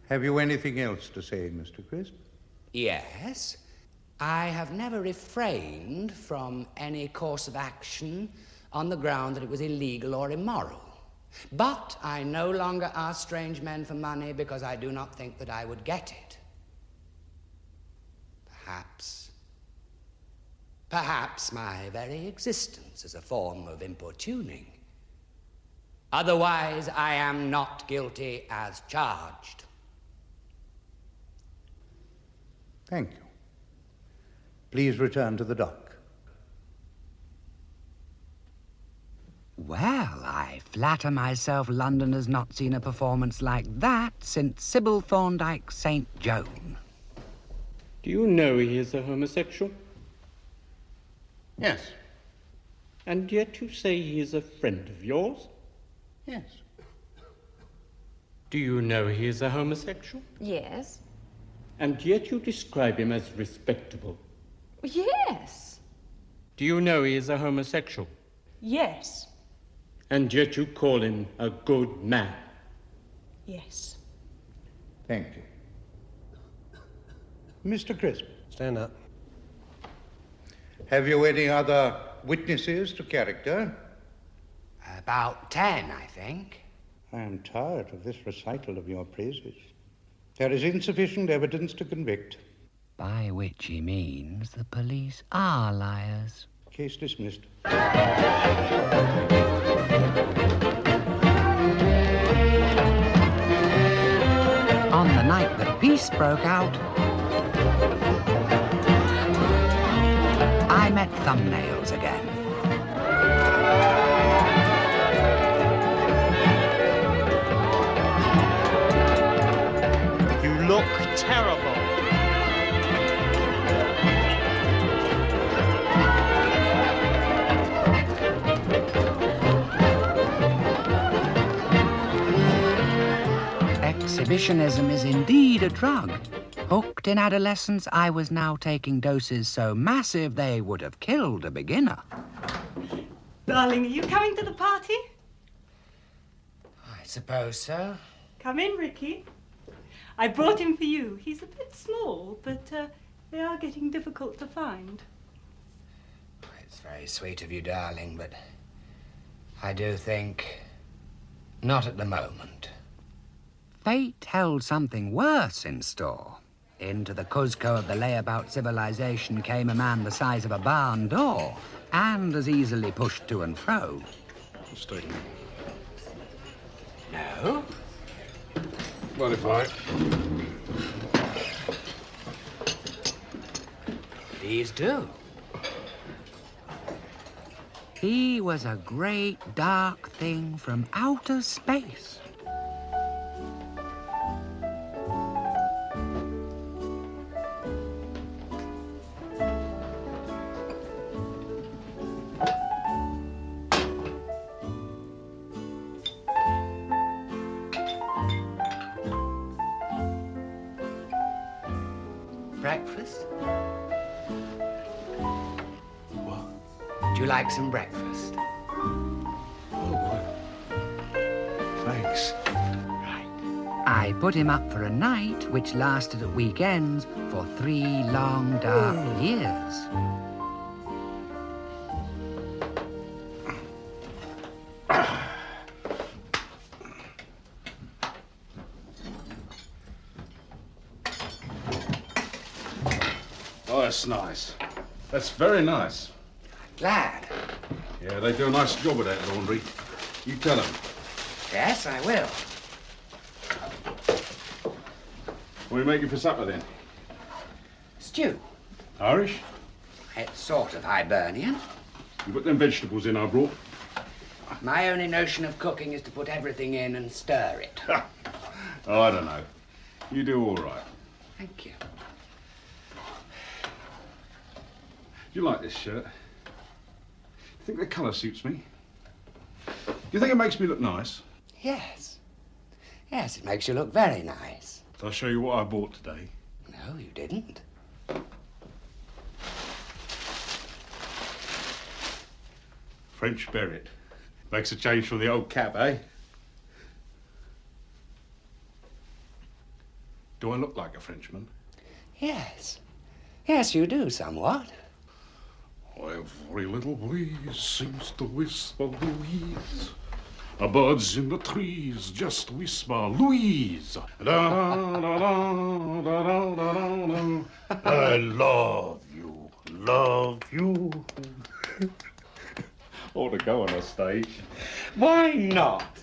Have you anything else to say, Mr. Crisp? Yes. I have never refrained from any course of action on the ground that it was illegal or immoral. But I no longer ask strange men for money because I do not think that I would get it. Perhaps my very existence is a form of importuning. Otherwise, I am not guilty as charged. Thank you. Please return to the dock. Well, I flatter myself London has not seen a performance like that since Sybil Thorndyke's St. Joan. Do you know he is a homosexual? Yes. And yet you say he is a friend of yours? Yes. Do you know he is a homosexual? Yes. And yet you describe him as respectable. Yes. Do you know he is a homosexual? Yes. And yet you call him a good man. Yes. Thank you. Mr. Crisp. Stand up. Have you any other witnesses to character? About 10, I think. I am tired of this recital of your praises. There is insufficient evidence to convict. By which he means the police are liars. Case dismissed. On the night that peace broke out, I met Thumbnails again. You look terrible. Exhibitionism is indeed a drug. Hooked in adolescence, I was now taking doses so massive they would have killed a beginner. Darling, are you coming to the party? I suppose so. Come in, Ricky. I brought him for you. He's a bit small, but they are getting difficult to find. It's very sweet of you, darling, but I do think not at the moment. Fate held something worse in store. Into the Cuzco of the layabout civilization came a man the size of a barn door, and as easily pushed to and fro. Mistake. No? Well, if I... Please do. He was a great dark thing from outer space. Breakfast? What? Would you like some breakfast? Oh, boy. Thanks. I put him up for a night, which lasted at weekends for 3 long, dark years. that's nice. That's very nice. Glad. Yeah, they do a nice job of that laundry. You tell them. Yes, I will. What are you making for supper then? Stew. Irish? It's sort of Hibernian. You put them vegetables in I brought. My only notion of cooking is to put everything in and stir it. Oh, I don't know. You do all right. Thank you. You like this shirt? You think the colour suits me? You think it makes me look nice? Yes. Yes, it makes you look very nice. I'll show you what I bought today. No, you didn't. French beret. Makes a change from the old cap, eh? Do I look like a Frenchman? Yes. Yes, you do, somewhat. Every little breeze seems to whisper Louise. Birds in the trees just whisper Louise. Da, da, da, da, da, da, da, da. I love you, love you. Ought to go on a stage. Why not?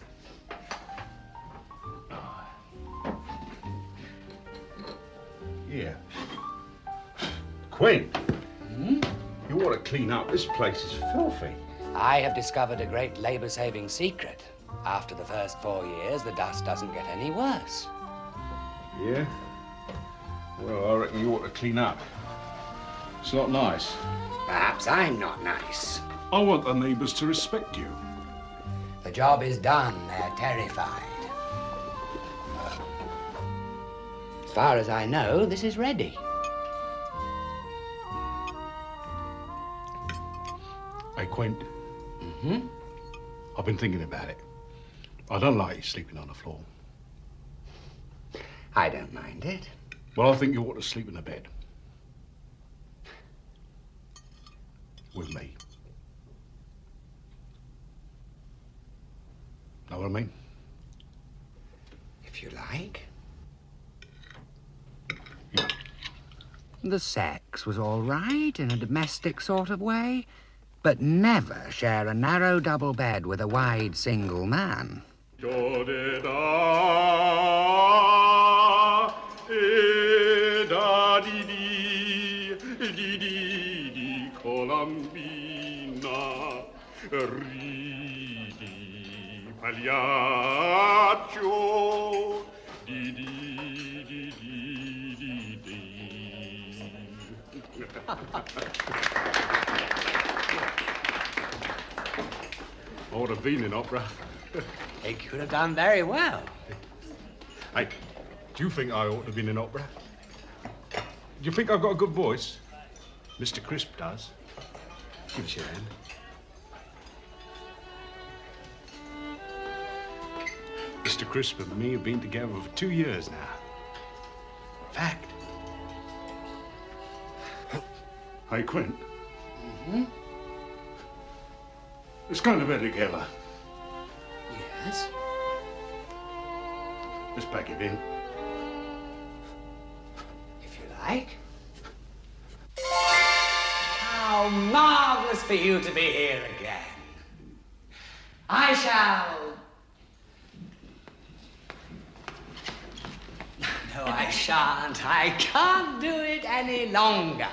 Yeah. Quinn. You ought to clean up. This place is filthy. I have discovered a great labor-saving secret. After the first 4 years, the dust doesn't get any worse. Yeah? Well, I reckon you ought to clean up. It's not nice. Perhaps I'm not nice. I want the neighbours to respect you. The job is done. They're terrified. As far as I know, this is ready. Hey, Quint. Mm-hmm. I've been thinking about it. I don't like you sleeping on the floor. I don't mind it. Well, I think you ought to sleep in a bed. With me. Know what I mean? If you like. The sex was all right in a domestic sort of way, but never share a narrow double bed with a wide single man. Pagliaccio, I would have been in opera. They could have done very well. Hey, do you think I ought to have been in opera? Do you think I've got a good voice? Mr. Crisp does. Give us your hand. Mr. Crisp and me have been together for 2 years now. Fact. Hey, Quint. Mm-hmm. Let's go to bed together. Yes? Let's pack it in. If you like. How marvelous for you to be here again. I shall... No, I shan't. I can't do it any longer.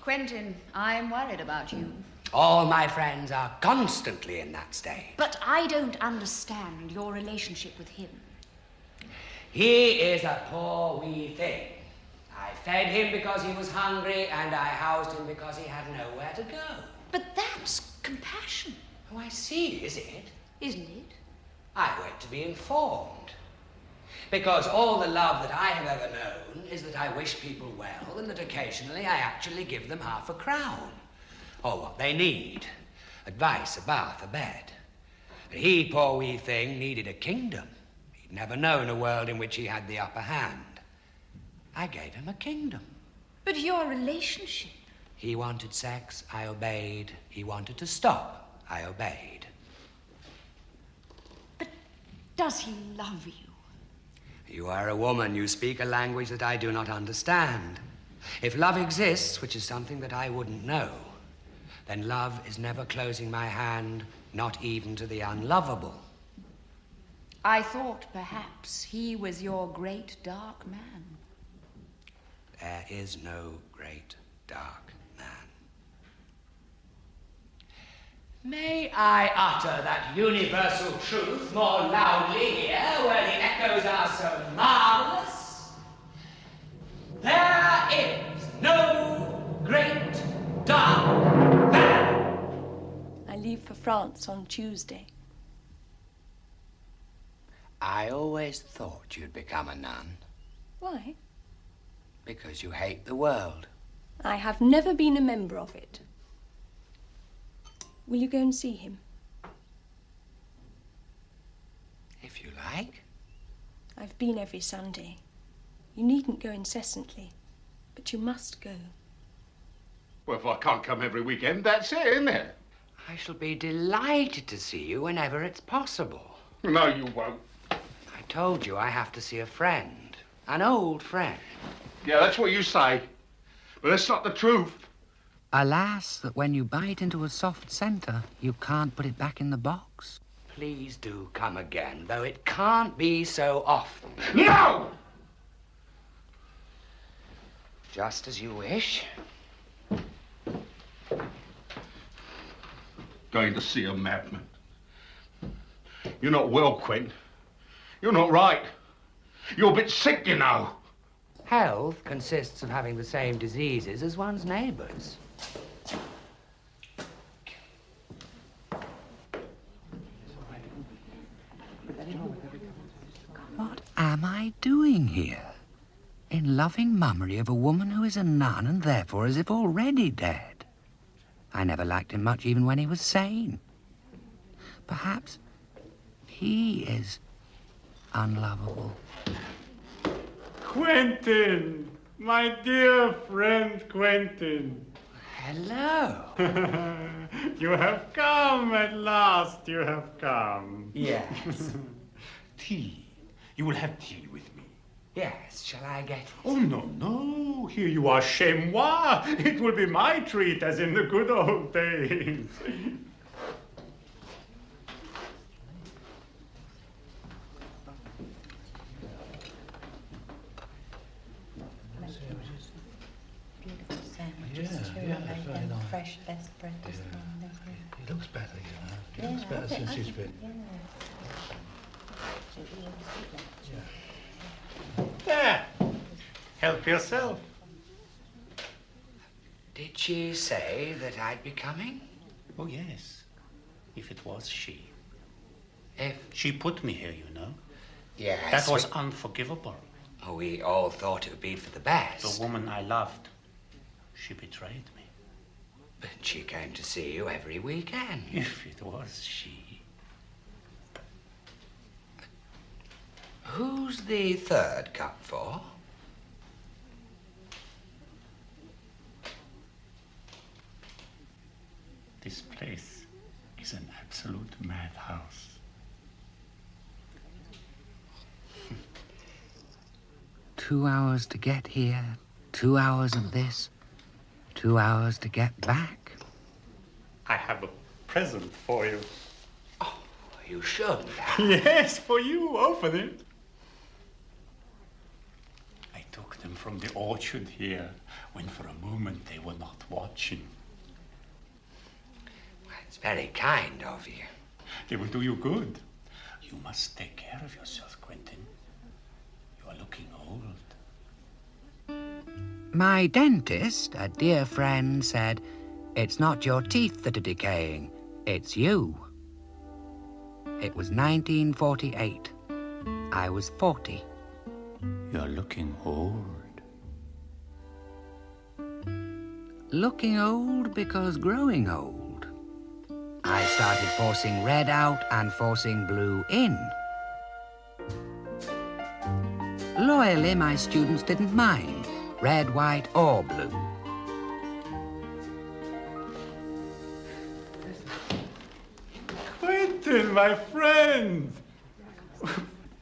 Quentin, I'm worried about you. All my friends are constantly in that state. But I don't understand your relationship with him. He is a poor wee thing. I fed him because he was hungry, and I housed him because he had nowhere to go. But that's compassion. Oh, I see, is it? Isn't it? I wait to be informed. Because all the love that I have ever known is that I wish people well and that occasionally I actually give them half a crown. Or what they need. Advice, a bath, a bed. But he, poor wee thing, needed a kingdom. He'd never known a world in which he had the upper hand. I gave him a kingdom. But your relationship... He wanted sex, I obeyed. He wanted to stop, I obeyed. Does he love you? You are a woman. You speak a language that I do not understand. If love exists, which is something that I wouldn't know, then love is never closing my hand, not even to the unlovable. I thought perhaps he was your great dark man. There is no great dark man. May I utter that universal truth more loudly here, where the echoes are so marvelous? There is no great dark man. I leave for France on Tuesday. I always thought you'd become a nun. Why? Because you hate the world. I have never been a member of it. Will you go and see him? If you like. I've been every Sunday. You needn't go incessantly, but you must go. Well, if I can't come every weekend, that's it, isn't it? I shall be delighted to see you whenever it's possible. No, you won't. I told you I have to see a friend. An old friend. Yeah, that's what you say. But that's not the truth. Alas, that when you bite into a soft centre, you can't put it back in the box. Please do come again, though it can't be so often. No! Just as you wish. Going to see a madman. You're not well, Quint. You're not right. You're a bit sick, you know. Health consists of having the same diseases as one's neighbours. What am I doing here? In loving mummery of a woman who is a nun and therefore as if already dead. I never liked him much even when he was sane. Perhaps he is unlovable. Quentin! My dear friend Quentin! Hello. You have come at last, you have come. Yes. Tea. You will have tea with me. Yes, shall I get it? Oh, no. Here you are chez moi. It will be my treat, as in the good old days. Very nice. Fresh, best bread this morning. He looks better, you know. He looks better since he's been. There. Help yourself. Did she say that I'd be coming? Oh, yes. If it was she. If? She put me here, you know. Yes. That was unforgivable. Oh, we all thought it would be for the best. The woman I loved, she betrayed me. But she came to see you every weekend. If it was she. Who's the third cup for? This place is an absolute madhouse. 2 hours to get here, 2 hours of this, 2 hours to get back. I have a present for you. Oh, you should. Yes, for you. Open it. I took them from the orchard here when for a moment they were not watching. It's very kind of you. They will do you good. You must take care of yourself, Quentin. You are looking old. My dentist, a dear friend, said, "It's not your teeth that are decaying, it's you." It was 1948. I was 40. You're looking old. Looking old because growing old. I started forcing red out and forcing blue in. Loyally, my students didn't mind, red, white, or blue. Quentin, my friend.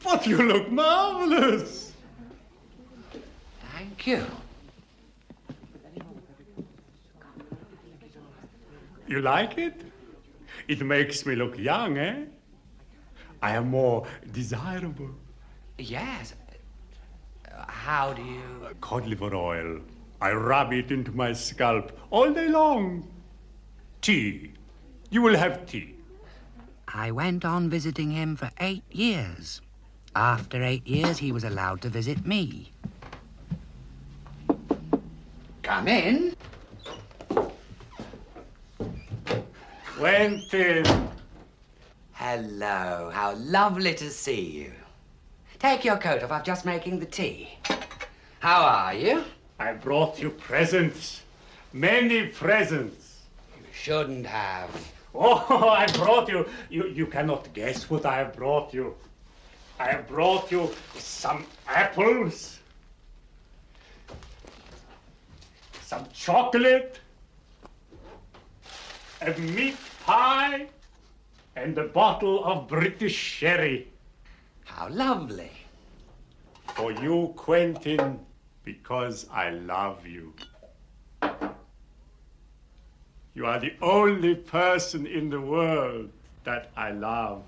But you look marvelous. Thank you. You like it? It makes me look young, eh? I am more desirable. Yes. How do you... Cod liver oil. I rub it into my scalp all day long. Tea. You will have tea. I went on visiting him for 8 years. After 8 years, he was allowed to visit me. Come in. Quentin. Hello. How lovely to see you. Take your coat off. I'm just making the tea. How are you? I brought you presents. Many presents. You shouldn't have. Oh, I brought you. You cannot guess what I have brought you. I have brought you some apples, some chocolate, a meat pie, and a bottle of British sherry. How lovely. For you, Quentin, because I love you. You are the only person in the world that I love.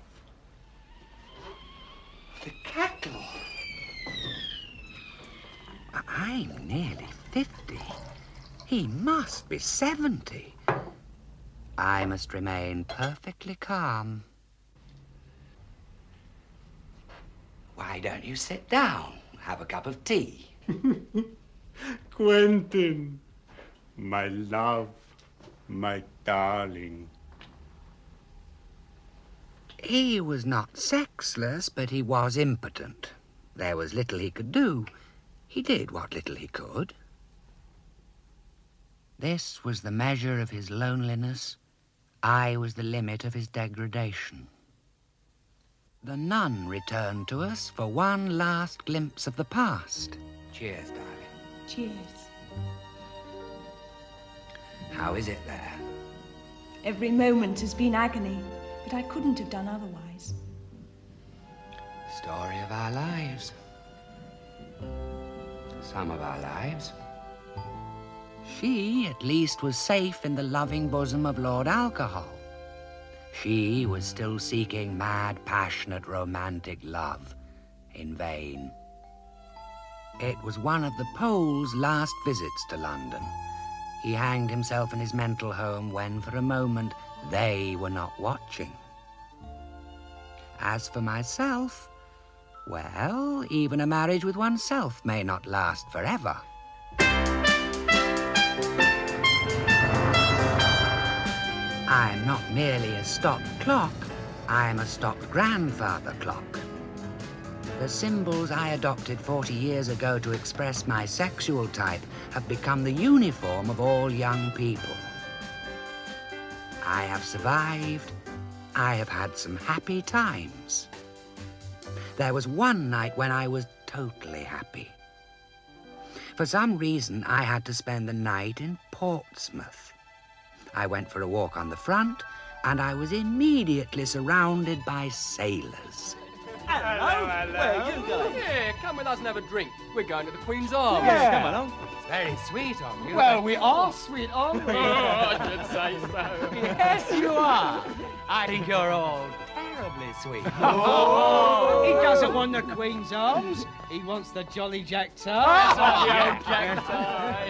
The kettle. I'm nearly 50. He must be 70. I must remain perfectly calm. Why don't you sit down? Have a cup of tea. Quentin, my love, my darling. He was not sexless, but he was impotent. There was little he could do. He did what little he could. This was the measure of his loneliness. I was the limit of his degradation. The nun returned to us for one last glimpse of the past. Cheers, darling. Cheers. How is it there? Every moment has been agony, but I couldn't have done otherwise. Story of our lives. Some of our lives. She, at least, was safe in the loving bosom of Lord Alcohol. She was still seeking mad, passionate, romantic love. In vain. It was one of the Pole's last visits to London. He hanged himself in his mental home when, for a moment, they were not watching. As for myself, well, even a marriage with oneself may not last forever. I'm not merely a stopped clock, I'm a stopped grandfather clock. The symbols I adopted 40 years ago to express my sexual type have become the uniform of all young people. I have survived. I have had some happy times. There was one night when I was totally happy. For some reason, I had to spend the night in Portsmouth. I went for a walk on the front, and I was immediately surrounded by sailors. Hello. Where are you going? Yeah, come with us and have a drink. We're going to the Queen's Arms. Yeah. Come along. It's very sweet of you. Well, we are sweet, aren't we? I should say so. Yes, you are. I think you're all terribly sweet. He doesn't want the Queen's Arms. He wants the Jolly Jack Tar.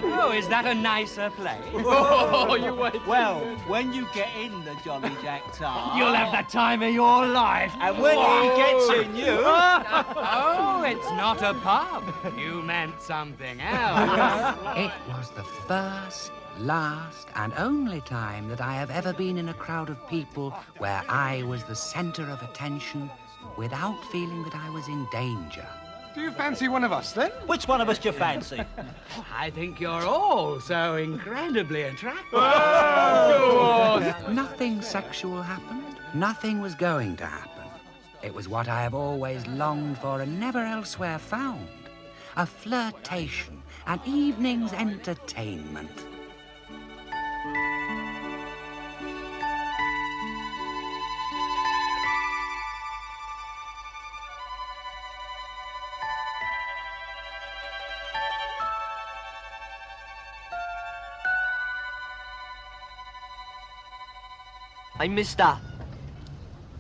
Oh, is that a nicer place? Oh, you wait. Well, when you get in the Jolly Jack Tar, You'll have the time of your life. and when he gets in you, Oh, it's not a pub. You meant something else. It was the first, last, and only time that I have ever been in a crowd of people where I was the center of attention without feeling that I was in danger. Do you fancy one of us, then? which one of us do you fancy? I think you're all so incredibly attractive. Nothing sexual happened. Nothing was going to happen. It was what I have always longed for and never elsewhere found. A flirtation, an evening's entertainment. Hey, mister.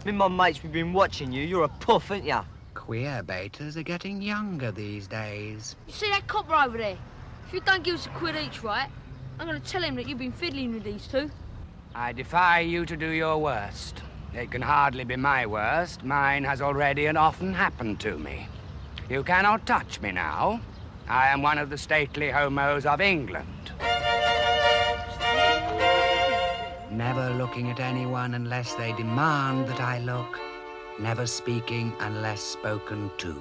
Me and my mates, we've been watching you. You're a puff, ain't ya? Queer baiters are getting younger these days. You see that copper over there? If you don't give us a quid each, right, I'm going to tell him that you've been fiddling with these two. I defy you to do your worst. It can hardly be my worst. Mine has already and often happened to me. You cannot touch me now. I am one of the stately homos of England. Never looking at anyone unless they demand that I look. Never speaking unless spoken to.